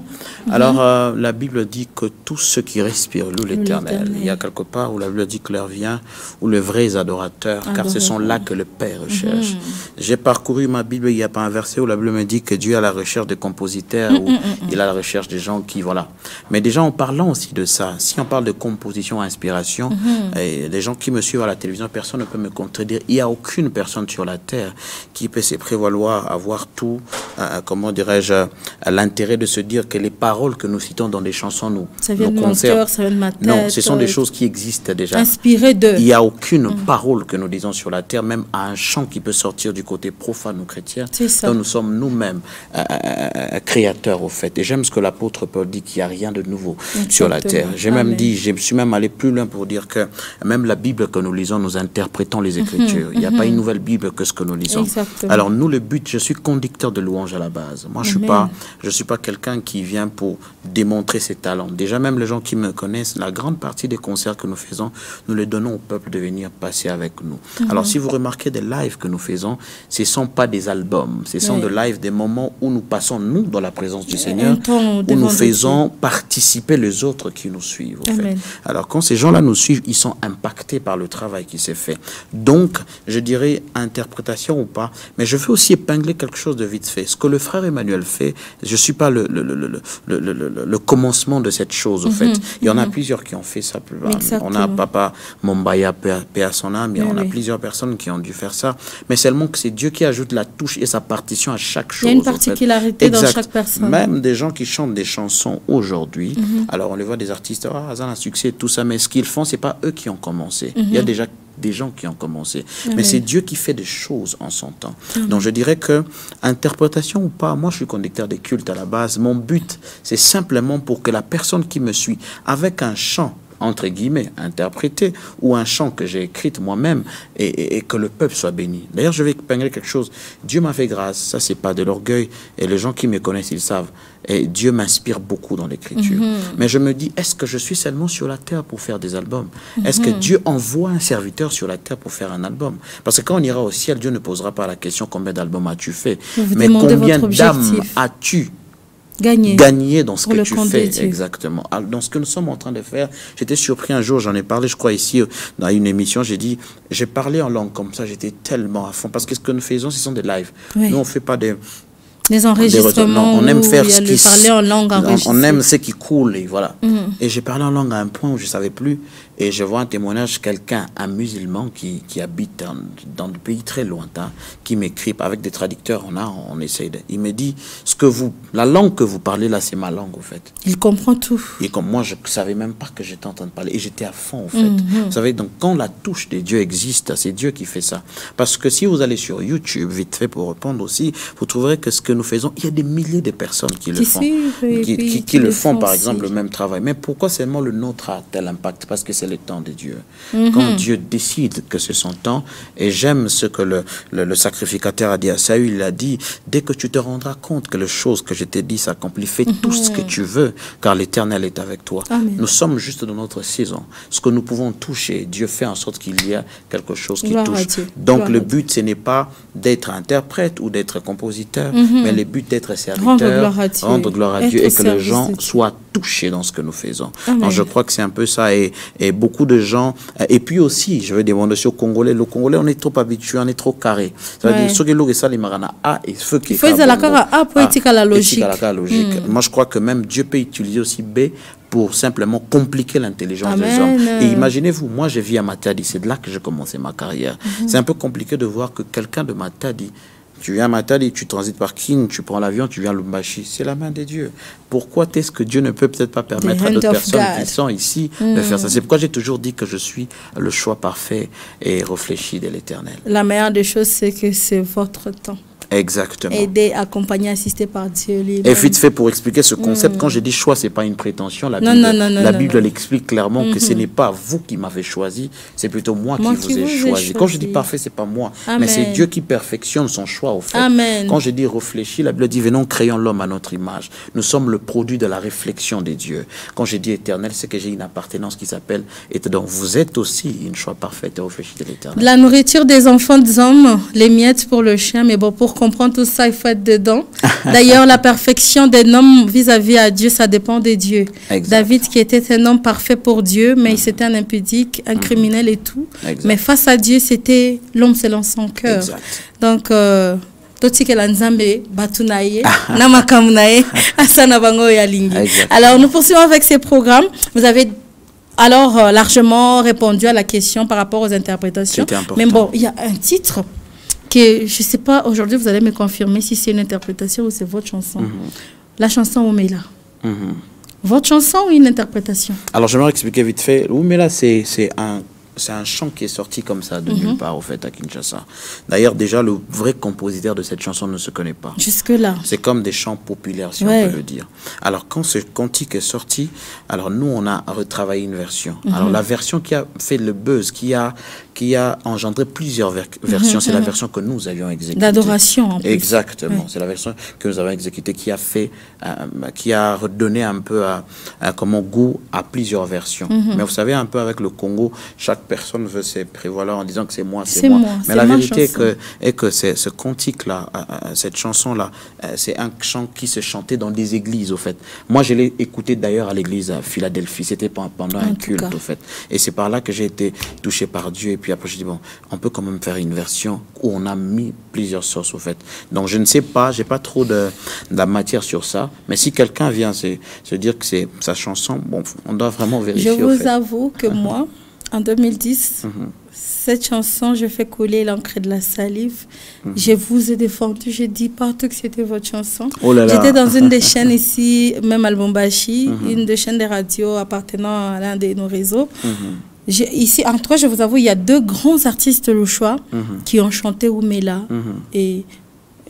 Alors, la Bible dit que tous ceux qui respirent louent l'Éternel. Il y a quelque part où la Bible dit que l'heure vient, où les vrais adorateurs, car ce sont là que le Père recherche. J'ai parcouru ma Bible, il n'y a pas un verset où la Bible me dit que Dieu est à la recherche des compositeurs, ou il est à la recherche des gens qui, voilà. Mais déjà, en parlant aussi de ça, si on parle de composition, inspiration, et les gens qui me suivent à la télévision, personne ne peut me contredire. Il n'y a aucune personne sur la terre qui peut se prévaloir avoir tout, comment dirais-je, l'intérêt de se dire que les paroles que nous citons dans des chansons, ça vient de mon cœur, ça vient de ma tête. Non, ce sont des choses qui existent déjà. Inspirées d'eux. Il n'y a aucune parole que nous disons sur la terre, même à un chant qui peut sortir du côté profane ou chrétien. Donc nous sommes nous-mêmes créateurs au fait. Et j'aime ce que l'apôtre Paul dit, qu'il n'y a rien de nouveau sur la terre. J'ai même dit, je suis même allé plus loin pour dire que même la Bible que nous lisons, nous interprétons les Écritures. Il n'y a pas une nouvelle Bible que ce que nous lisons. Alors nous, le but, je suis conducteur de louange à la base. Moi, je suis pas quelqu'un qui vient pour démontrer ses talents. Déjà, même les gens qui me connaissent, la grande partie des concerts que nous faisons, nous les donnons au peuple de venir passer avec nous. Alors, si vous remarquez des lives que nous faisons, ce ne sont pas des albums. Ce sont des lives, des moments où nous passons, nous, dans la présence du Seigneur, où nous faisons participer les autres qui nous suivent. Au fait. Alors, quand ces gens-là nous suivent, ils sont impactés par le travail qui s'est fait. Donc, je dirais interprétation ou pas, mais je veux aussi épingler quelque chose de vite fait. Ce que le frère Emmanuel fait, je ne suis pas le commencement de cette chose, au fait. Il y en a plusieurs qui ont fait ça. On a Papa Mombaya, paix à son âme, on a plusieurs personnes qui ont dû faire ça, mais seulement que c'est Dieu qui ajoute la touche et sa partition à chaque chose. Il y a une particularité dans chaque personne. Même des gens qui chantent des chansons aujourd'hui, alors on les voit des artistes, ça a un succès, tout ça, mais ce qu'ils font, c'est pas eux qui ont commencé. Il y a déjà des gens qui ont commencé. Mais c'est Dieu qui fait des choses en son temps. Donc je dirais que, interprétation ou pas, moi je suis conducteur des cultes à la base. Mon but, c'est simplement pour que la personne qui me suit, avec un chant, entre guillemets, interprété, ou un chant que j'ai écrit moi-même, et que le peuple soit béni. D'ailleurs, je vais épingler quelque chose. Dieu m'a fait grâce, ça c'est pas de l'orgueil, et les gens qui me connaissent, ils savent. Et Dieu m'inspire beaucoup dans l'écriture. Mais je me dis, est-ce que je suis seulement sur la terre pour faire des albums? Est-ce que Dieu envoie un serviteur sur la terre pour faire un album? Parce que quand on ira au ciel, Dieu ne posera pas la question combien d'albums as-tu fait, mais combien d'âmes as-tu gagner dans ce que tu fais. Exactement. Alors, dans ce que nous sommes en train de faire, j'étais surpris un jour, j'en ai parlé, je crois, ici, dans une émission, j'ai dit, j'ai parlé en langue comme ça, j'étais tellement à fond, parce que ce que nous faisons, ce sont des lives. Nous, on ne fait pas des enregistrements. On aime faire ce qui parler en langue enregistrée. On aime ce qui coule, et voilà. Et j'ai parlé en langue à un point où je ne savais plus. Et je vois un témoignage, quelqu'un, un musulman qui habite dans des pays très lointains, qui m'écrit avec des traducteurs, on essaye de... Il me dit, la langue que vous parlez là, c'est ma langue, au fait. Il comprend tout. Et comme moi, je ne savais même pas que j'étais en train de parler. Et j'étais à fond, au fait. Vous savez, donc quand la touche de Dieu existe, c'est Dieu qui fait ça. Parce que si vous allez sur YouTube, vite fait pour répondre aussi, vous trouverez que ce que nous faisons, il y a des milliers de personnes qui le font. Qui le font, par exemple, le même travail. Mais pourquoi seulement le nôtre a tel impact? Parce que c'est le temps de Dieu. Quand Dieu décide que c'est son temps, et j'aime ce que le sacrificateur a dit à Saül, il a dit, dès que tu te rendras compte que les choses que je t'ai dit s'accomplissent, fais tout ce que tu veux, car l'Éternel est avec toi. Nous sommes juste dans notre saison. Ce que nous pouvons toucher, Dieu fait en sorte qu'il y a quelque chose qui touche. Donc le but, ce n'est pas d'être interprète ou d'être compositeur, mais le but d'être serviteur, rendre gloire à Dieu et que les gens soient touchés dans ce que nous faisons. Donc je crois que c'est un peu ça, et beaucoup de gens, et puis aussi, je veux demander aussi aux Congolais, le Congolais, on est trop habitué, on est trop carré. C'est-à-dire, ceux qui l'ont ça, les marana, il faut qu'il y ait la logique. Moi, je crois que même Dieu peut utiliser aussi B pour simplement compliquer l'intelligence des hommes. Et imaginez-vous, moi, je vis à Matadi, c'est de là que j'ai commencé ma carrière. C'est un peu compliqué de voir que quelqu'un de Matadi, tu viens à Matadi, tu transites par Kin, tu prends l'avion, tu viens à Lubumbashi. C'est la main de Dieu. Pourquoi est-ce que Dieu ne peut peut-être pas permettre à d'autres personnes qui sont ici de faire ça? C'est pourquoi j'ai toujours dit que je suis le choix parfait et réfléchi de l'Éternel. La meilleure des choses, c'est que c'est votre temps. Exactement. Aider, accompagner, assister par Dieu. Et vite fait pour expliquer ce concept, quand je dis choix, c'est pas une prétention. La Bible elle explique clairement que ce n'est pas vous qui m'avez choisi, c'est plutôt moi qui vous ai choisi. Quand je dis parfait, c'est pas moi, mais c'est Dieu qui perfectionne son choix au fait. Amen. Quand je dis réfléchir, la Bible dit venons créons l'homme à notre image. Nous sommes le produit de la réflexion des dieux. Quand je dis éternel, c'est que j'ai une appartenance qui s'appelle éternel. Donc vous êtes aussi une choix parfait et réfléchi de l'éternel. La nourriture des enfants des hommes, les miettes pour le chien, mais bon, pour comprendre tout ça, il faut être dedans. D'ailleurs, la perfection d'un homme vis-à-vis à Dieu, ça dépend de Dieu. Exact. David, qui était un homme parfait pour Dieu, mais c'était un impudique, un criminel et tout. Exact. Mais face à Dieu, c'était l'homme selon son cœur. Donc, alors, nous poursuivons avec ces programmes. Vous avez alors largement répondu à la question par rapport aux interprétations. Mais bon, il y a un titre que je ne sais pas, aujourd'hui vous allez me confirmer si c'est une interprétation ou c'est votre chanson. La chanson Oumela. Votre chanson ou une interprétation? Alors j'aimerais expliquer vite fait. Oumela, c'est un chant qui est sorti comme ça de nulle part au fait à Kinshasa. D'ailleurs déjà le vrai compositeur de cette chanson ne se connaît pas. Jusque-là. C'est comme des chants populaires si on peut le dire. Alors quand ce cantique est sorti, alors nous on a retravaillé une version. Alors la version qui a fait le buzz, qui a engendré plusieurs versions, c'est la version que nous avions exécutée. D'adoration en plus. Exactement, c'est la version que nous avons exécutée qui a fait, qui a redonné un peu comment goût à plusieurs versions. Mais vous savez un peu avec le Congo, chaque personne veut se prévaloir en disant que c'est moi, c'est moi. Mais la vérité est que ce cantique-là, cette chanson-là, c'est un chant qui se chantait dans des églises, au fait. Moi, je l'ai écouté d'ailleurs à l'église à Philadelphie. C'était pendant un culte, au fait. Et c'est par là que j'ai été touché par Dieu. Et puis après, je dis, bon, on peut quand même faire une version où on a mis plusieurs sources, au fait. Donc, je ne sais pas, j'ai pas trop de la matière sur ça. Mais si quelqu'un vient se dire que c'est sa chanson, bon, on doit vraiment vérifier. Je vous avoue que moi, en 2010, cette chanson, je fais couler l'encre de la salive. Je vous ai défendu, j'ai dit partout que c'était votre chanson. Oh là là. J'étais dans une des chaînes ici, même à Lubumbashi, une des chaînes de radio appartenant à l'un de nos réseaux. Ici, entre eux, je vous avoue, il y a deux grands artistes le choix qui ont chanté Oumela. Et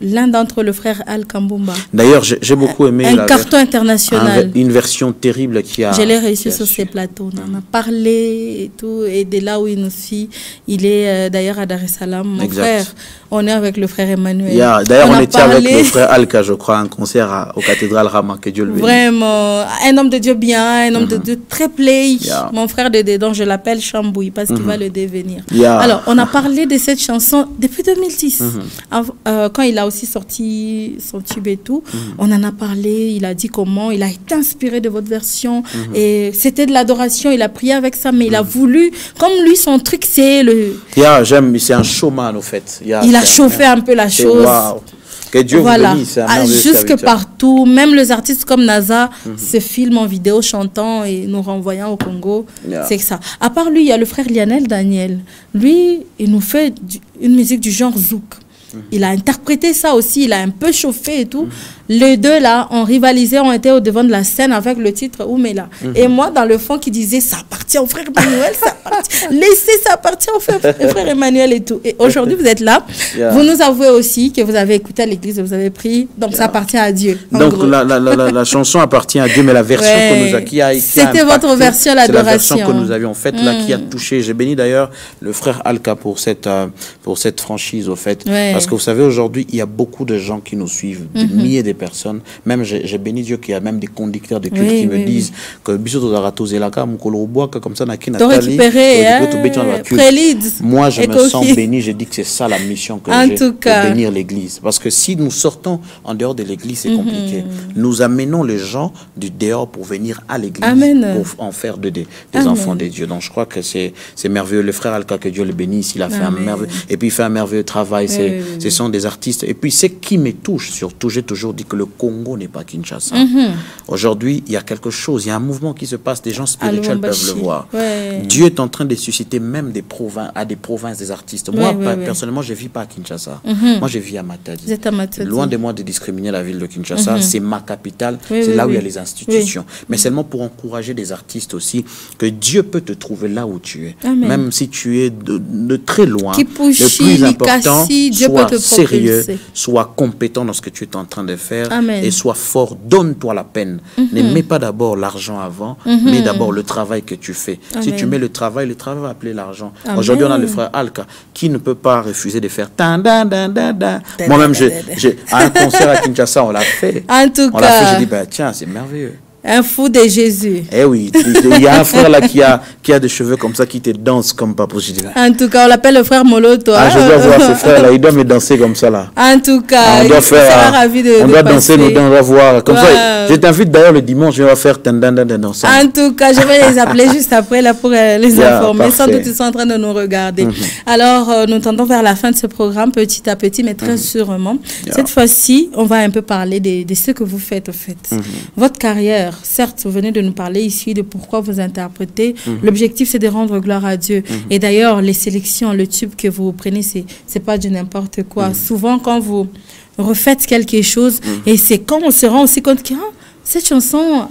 l'un d'entre eux, le frère Al Kambumba. D'ailleurs, j'ai beaucoup aimé un carton international. Une version terrible qui a... Je l'ai réussi sur ces plateaux. On en a parlé et tout. Et de là où il nous suit, il est d'ailleurs à Dar es Salaam. Mon frère, on est avec le frère Emmanuel. D'ailleurs, on était avec le frère Alka, je crois, un concert au cathédrale Rama, que Dieu le bénisse. Vraiment, un homme de Dieu bien, un homme de Dieu très play. Mon frère de dedans, je l'appelle Chambouille parce qu'il va le devenir. Alors, on a parlé de cette chanson depuis 2010. Quand il a aussi sorti son tube et tout, on en a parlé, il a dit comment il a été inspiré de votre version et c'était de l'adoration, il a prié avec ça, mais il a voulu, comme lui son truc c'est le... j'aime, c'est un showman au fait. Il a chauffé un peu la chose. Que Dieu vous bénisse. Jusque partout, même les artistes comme NASA se filment en vidéo chantant et nous renvoyant au Congo. C'est que ça. À part lui, il y a le frère Lionel Daniel. Lui, il nous fait une musique du genre zouk. Il a interprété ça aussi, il a un peu chauffé et tout. Les deux là ont rivalisé, ont été au devant de la scène avec le titre Oumela. Et moi dans le fond qui disait ça appartient au frère Emmanuel, ça appartient, laissez ça appartient au frère Emmanuel et tout. Et aujourd'hui vous êtes là, vous nous avouez aussi que vous avez écouté à l'église, vous avez pris, donc ça appartient à Dieu. Donc la chanson appartient à Dieu, mais la version que nous a c'était votre version, l'adoration. C'est la version que nous avions faite là qui a touché. J'ai béni d'ailleurs le frère Alka pour cette franchise au fait. Parce que vous savez, aujourd'hui, il y a beaucoup de gens qui nous suivent, des milliers de personnes. Même, j'ai béni Dieu qu'il y a même des conducteurs de culte qui me disent que comme ça, moi, je me sens béni. Je dis que c'est ça la mission que j'ai, de bénir l'église. Parce que si nous sortons en dehors de l'église, c'est compliqué. Nous amenons les gens du dehors pour venir à l'église, pour en faire des enfants de Dieu. Donc, je crois que c'est merveilleux. Le frère Alka, que Dieu le bénisse, il a fait un merveilleux, et puis il fait un merveilleux travail. Ce sont des artistes. Et puis, ce qui me touche surtout, j'ai toujours dit que le Congo n'est pas Kinshasa. Aujourd'hui, il y a quelque chose, il y a un mouvement qui se passe, des gens spirituels peuvent le voir. Dieu est en train de susciter même des provinces des artistes. Moi, personnellement, je ne vis pas à Kinshasa. Moi, je vis à Matadi. Vous êtes à Matadi. Loin de moi de discriminer la ville de Kinshasa, c'est ma capitale, c'est là où il y a les institutions. Mais seulement pour encourager des artistes aussi, que Dieu peut te trouver là où tu es. Amen. Même si tu es de très loin, le Kipushi, plus important, Dieu sois peut te sérieux, sois compétent dans ce que tu es en train de faire. Amen. Et sois fort, donne-toi la peine. Ne mets pas d'abord l'argent avant, mais d'abord le travail que tu fais. Amen. Si tu mets le travail va appeler l'argent. Aujourd'hui, on a le frère Alka qui ne peut pas refuser de faire moi-même, à un concert à Kinshasa, on l'a fait. En tout cas, je dis, bah, tiens, c'est merveilleux. Un fou de Jésus. Eh oui, il y a un frère là qui a des cheveux comme ça, qui te danse comme pas possible. En tout cas, on l'appelle le frère Moloto. Je dois voir ce frère là, il doit me danser comme ça là. En tout cas, on doit faire, on doit danser, on doit voir. Comme ça, je t'invite d'ailleurs le dimanche, je vais faire ensemble. En tout cas, je vais les appeler juste après là pour les informer. Sans doute ils sont en train de nous regarder. Alors, nous tendons vers la fin de ce programme petit à petit, mais très sûrement. Cette fois-ci, on va un peu parler de ce que vous faites au fait. Votre carrière. Certes, vous venez de nous parler ici de pourquoi vous interprétez. L'objectif, c'est de rendre gloire à Dieu. Et d'ailleurs, les sélections, le tube que vous prenez, c'est pas du n'importe quoi. Souvent, quand vous refaites quelque chose, et c'est quand on se rend aussi compte que cette chanson,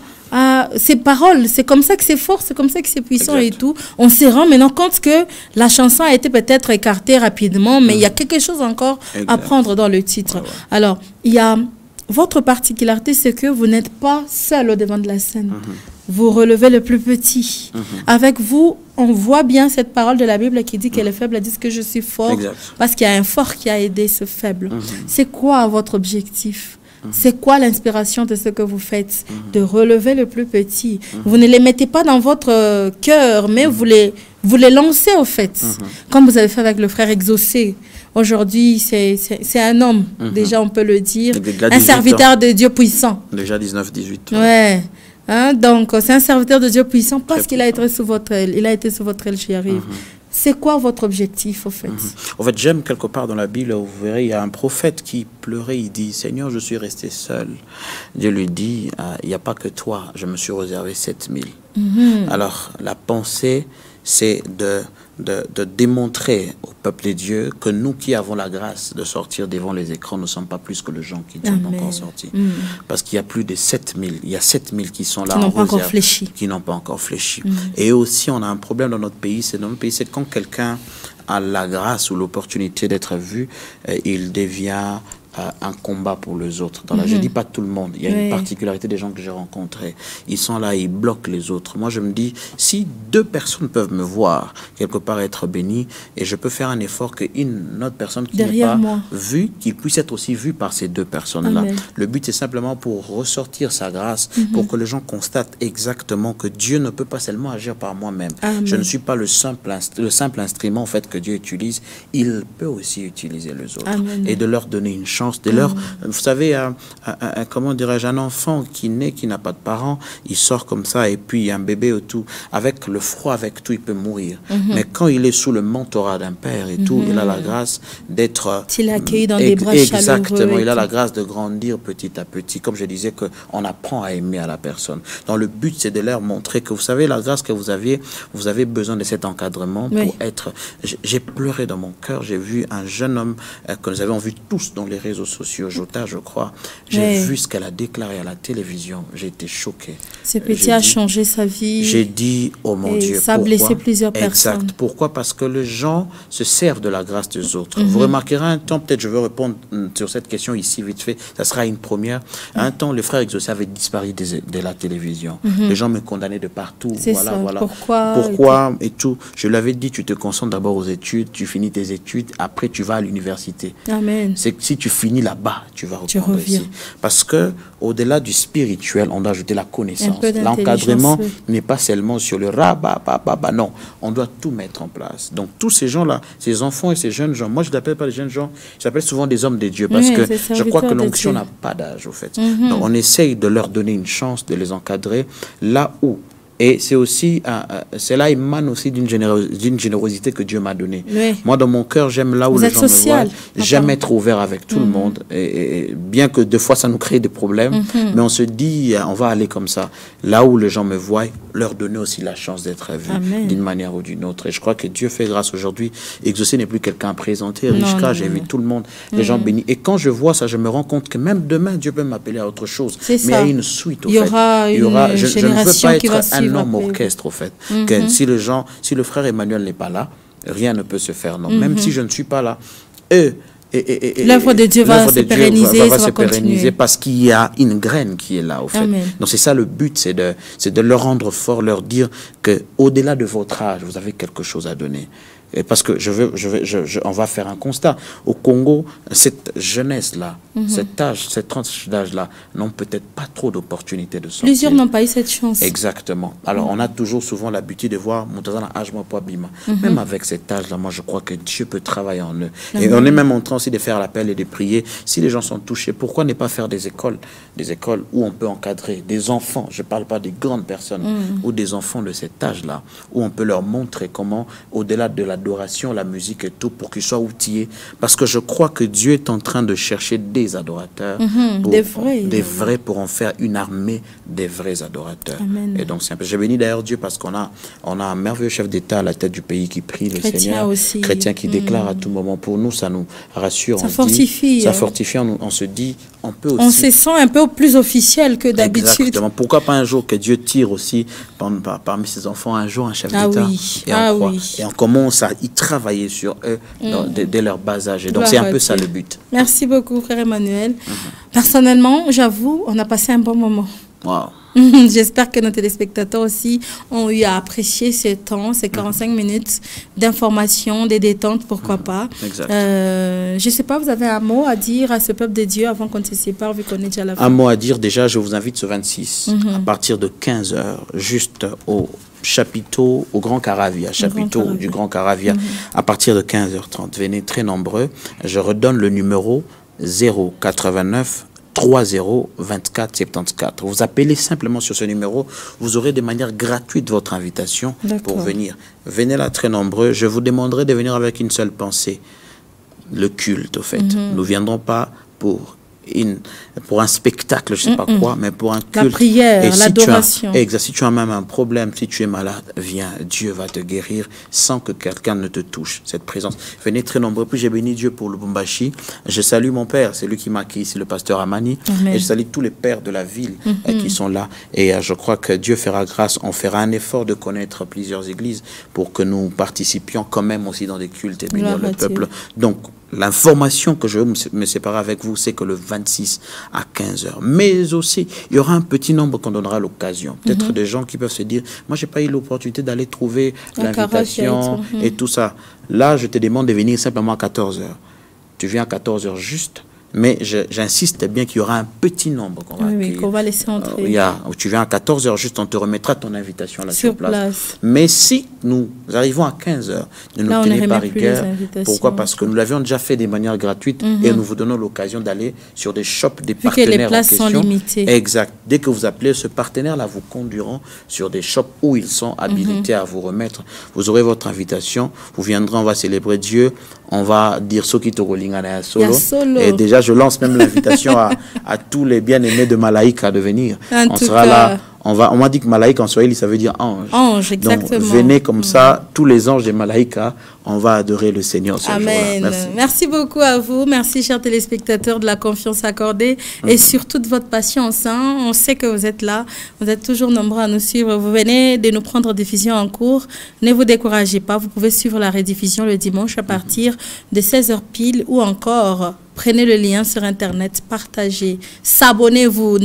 ces paroles, c'est comme ça que c'est fort, c'est comme ça que c'est puissant et tout. On se rend maintenant compte que la chanson a été peut-être écartée rapidement, mais il y a quelque chose encore à prendre dans le titre. Alors, il y a... Votre particularité, c'est que vous n'êtes pas seul au devant de la scène. Vous relevez le plus petit. Avec vous, on voit bien cette parole de la Bible qui dit que les faibles disent que je suis fort. Parce qu'il y a un fort qui a aidé ce faible. C'est quoi votre objectif? C'est quoi l'inspiration de ce que vous faites? De relever le plus petit. Vous ne les mettez pas dans votre cœur, mais vous les lancez au fait. Comme vous avez fait avec le frère Exaucé. Aujourd'hui, c'est un homme, déjà on peut le dire, un serviteur de Dieu puissant. Déjà 19-18. Ouais. Donc, c'est un serviteur de Dieu puissant parce qu'il a été sous votre aile. Il a été sous votre aile, j'y arrive. C'est quoi votre objectif, au fait? En fait, j'aime quelque part dans la Bible, vous verrez, il y a un prophète qui pleurait, il dit, Seigneur, je suis resté seul. Dieu lui dit, il n'y a pas que toi, je me suis réservé 7000. Alors, la pensée, c'est de démontrer au peuple de Dieu que nous qui avons la grâce de sortir devant les écrans ne sommes pas plus que les gens qui ne sont pas encore sortis. Parce qu'il y a plus de 7000, il y a 7000 qui sont là qui n'ont pas encore fléchi. Qui n'ont pas encore fléchi. Et aussi, on a un problème dans notre pays, c'est quand quelqu'un a la grâce ou l'opportunité d'être vu, il devient un combat pour les autres. Je ne dis pas tout le monde, il y a une particularité des gens que j'ai rencontrés. Ils sont là, ils bloquent les autres. Moi, je me dis, si 2 personnes peuvent me voir, quelque part être béni, et je peux faire un effort qu'une autre personne qui n'est pas vue, qu'il puisse être aussi vue par ces 2 personnes-là. Le but, c'est simplement pour ressortir sa grâce, pour que les gens constatent exactement que Dieu ne peut pas seulement agir par moi-même. Je ne suis pas le simple instrument en fait, que Dieu utilise. Il peut aussi utiliser les autres. Et de leur donner une chance. Vous savez, comment dirais-je, un enfant qui naît, qui n'a pas de parents, il sort comme ça et puis il y a un bébé ou tout, avec le froid, avec tout, il peut mourir. Mais quand il est sous le mentorat d'un père et tout, il a la grâce d'être... Il est accueilli dans des bras chaleureux. Exactement, il a la grâce de grandir petit à petit. Comme je disais, qu'on apprend à aimer à la personne. Donc le but, c'est de leur montrer que vous savez, la grâce que vous avez besoin de cet encadrement pour être... J'ai pleuré dans mon cœur, j'ai vu un jeune homme que nous avons vu tous dans les réseaux sociaux, Jota, je crois. J'ai vu ce qu'elle a déclaré à la télévision. J'ai été choqué. Ce petit a changé sa vie. J'ai dit, oh mon Dieu, ça a blessé plusieurs personnes. Exact. Pourquoi? Parce que les gens se servent de la grâce des autres. Vous remarquerez un temps, peut-être je veux répondre sur cette question ici vite fait, ça sera une première. Un temps, le frère Exaucé avait disparu de la télévision. Les gens me condamnaient de partout. Voilà. Pourquoi et tout. Je lui avais dit, tu te concentres d'abord aux études, tu finis tes études, après tu vas à l'université. Amen. C'est que si tu finis là-bas, tu vas reprendre ici. Parce que au-delà du spirituel, on doit ajouter la connaissance. L'encadrement n'est pas seulement sur le non, on doit tout mettre en place. Donc tous ces gens-là, ces enfants et ces jeunes gens, moi je ne l'appelle pas les jeunes gens, je l'appelle souvent des hommes de Dieu parce que je crois que l'onction n'a pas d'âge au fait. Donc on essaye de leur donner une chance, de les encadrer là où Et c'est aussi, cela émane aussi d'une générosité que Dieu m'a donnée. Oui. Moi, dans mon cœur, j'aime là où Vous les êtes gens social, me voient. J'aime être ouvert avec tout le monde. Et bien que des fois, ça nous crée des problèmes, mais on se dit, on va aller comme ça. Là où les gens me voient, leur donner aussi la chance d'être vus d'une manière ou d'une autre. Et je crois que Dieu fait grâce aujourd'hui. Exaucé n'est plus quelqu'un à présenter. Richka, j'ai vu tout le monde, les gens bénis. Et quand je vois ça, je me rends compte que même demain, Dieu peut m'appeler à autre chose. Mais il y a une suite, au fait. Je ne veux pas être un homme orchestre, au fait. Que si le frère Emmanuel n'est pas là, rien ne peut se faire. Non. Même si je ne suis pas là, l'œuvre de Dieu va se pérenniser, parce qu'il y a une graine qui est là, au fait. Donc c'est ça le but, c'est de leur rendre fort, leur dire que au-delà de votre âge, vous avez quelque chose à donner. Et parce que on va faire un constat. Au Congo, cette jeunesse-là, cette tranche d'âge-là, n'ont peut-être pas trop d'opportunités de sortir. Plusieurs n'ont pas eu cette chance. Exactement. Alors, on a toujours souvent l'habitude de voir Moutazana âge moi pas bima. Même avec cet âge-là, moi, je crois que Dieu peut travailler en eux. Et on est même en train aussi de faire l'appel et de prier. Si les gens sont touchés, pourquoi ne pas faire des écoles où on peut encadrer des enfants, je ne parle pas des grandes personnes, ou des enfants de cet âge-là, où on peut leur montrer comment, au-delà de l'adoration, la musique et tout, pour qu'ils soient outillés. Parce que je crois que Dieu est en train de chercher des adorateurs, des vrais, pour en faire une armée des vrais adorateurs. Amen. Et donc, c'est un peu. J'ai béni d'ailleurs Dieu parce qu'on a un merveilleux chef d'État à la tête du pays qui prie le Seigneur, aussi. Chrétien qui déclare à tout moment. Pour nous, ça nous rassure. Ça fortifie. Ça fortifie. On se dit, on peut aussi. On se sent un peu plus officiel que d'habitude. Exactement. Pourquoi pas un jour que Dieu tire aussi parmi ses enfants un jour un chef d'État. Et on commence à y travailler sur eux dès leur bas âge. Et donc, c'est un peu ça le but. Merci beaucoup, frère Emmanuel. Personnellement, j'avoue, on a passé un bon moment. Wow. J'espère que nos téléspectateurs aussi ont eu à apprécier ce temps, ces 45 minutes d'information, des détentes, pourquoi pas. Je ne sais pas, vous avez un mot à dire à ce peuple de Dieu avant qu'on se sépare, vu qu'on est déjà à la fin? Un mot à dire, déjà, je vous invite ce 26, à partir de 15 h, juste au chapiteau, au Grand Caravia, chapiteau du Grand Caravia, à partir de 15h30. Venez très nombreux. Je redonne le numéro 089 30 24 74. Vous appelez simplement sur ce numéro, vous aurez de manière gratuite votre invitation pour venir. Venez là très nombreux. Je vous demanderai de venir avec une seule pensée, le culte, au fait. Nous ne viendrons pas pour un spectacle, je ne sais pas quoi, mais pour un culte. La prière, l'adoration. Exact. Si tu as même un problème, si tu es malade, viens, Dieu va te guérir sans que quelqu'un ne te touche. Cette présence. Venez très nombreux. Puis j'ai béni Dieu pour le Lubumbashi. Je salue mon père, c'est lui qui m'a acquis ici, le pasteur Amani. Amen. Et je salue tous les pères de la ville qui sont là. Et je crois que Dieu fera grâce. On fera un effort de connaître plusieurs églises pour que nous participions quand même aussi dans des cultes et bénir le peuple. Donc, l'information que je veux me séparer avec vous, c'est que le 26 à 15 h. Mais aussi, il y aura un petit nombre qu'on donnera l'occasion. Peut-être des gens qui peuvent se dire, moi, je n'ai pas eu l'opportunité d'aller trouver l'invitation et tout ça. Là, je te demande de venir simplement à 14 h. Tu viens à 14 h juste. Mais j'insiste bien qu'il y aura un petit nombre qu'on va laisser entrer. Tu viens à 14 h juste, on te remettra ton invitation là sur place. Mais si nous arrivons à 15 h, ne nous tenez pas rigueur. Pourquoi? Parce que nous l'avions déjà fait de manière gratuite et nous vous donnons l'occasion d'aller sur des shops, des partenaires. Que les places sont limitées. Exact. Dès que vous appelez ce partenaire-là, vous conduiront sur des shops où ils sont habilités à vous remettre. Vous aurez votre invitation, vous viendrez, on va célébrer Dieu, on va dire Sokito Rolingana Solo. Et déjà, je lance même l'invitation à tous les bien-aimés de Malaïka à venir. On sera là. On m'a dit que Malaïka en Swahili, ça veut dire ange. Ange, exactement. Donc, venez comme ça, tous les anges de Malaïka, on va adorer le Seigneur ce jour-là. Merci. Merci beaucoup à vous. Merci, chers téléspectateurs, de la confiance accordée et surtout de votre patience. On sait que vous êtes là. Vous êtes toujours nombreux à nous suivre. Vous venez de nous prendre diffusion en cours. Ne vous découragez pas. Vous pouvez suivre la rediffusion le dimanche à partir de 16 h pile ou encore... Prenez le lien sur Internet, partagez, s'abonnez-vous,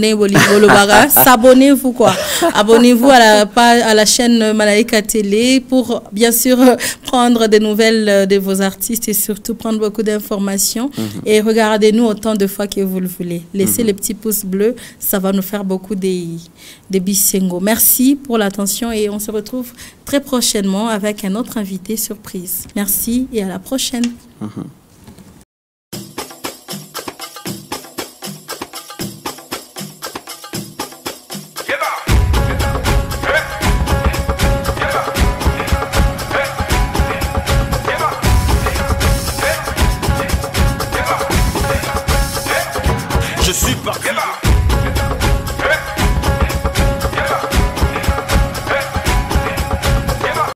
s'abonnez-vous quoi. Abonnez-vous à la chaîne Malaïka Télé pour bien sûr prendre des nouvelles de vos artistes et surtout prendre beaucoup d'informations. Et regardez-nous autant de fois que vous le voulez. Laissez les petits pouces bleus, ça va nous faire beaucoup des bisengo. Merci pour l'attention et on se retrouve très prochainement avec un autre invité surprise. Merci et à la prochaine.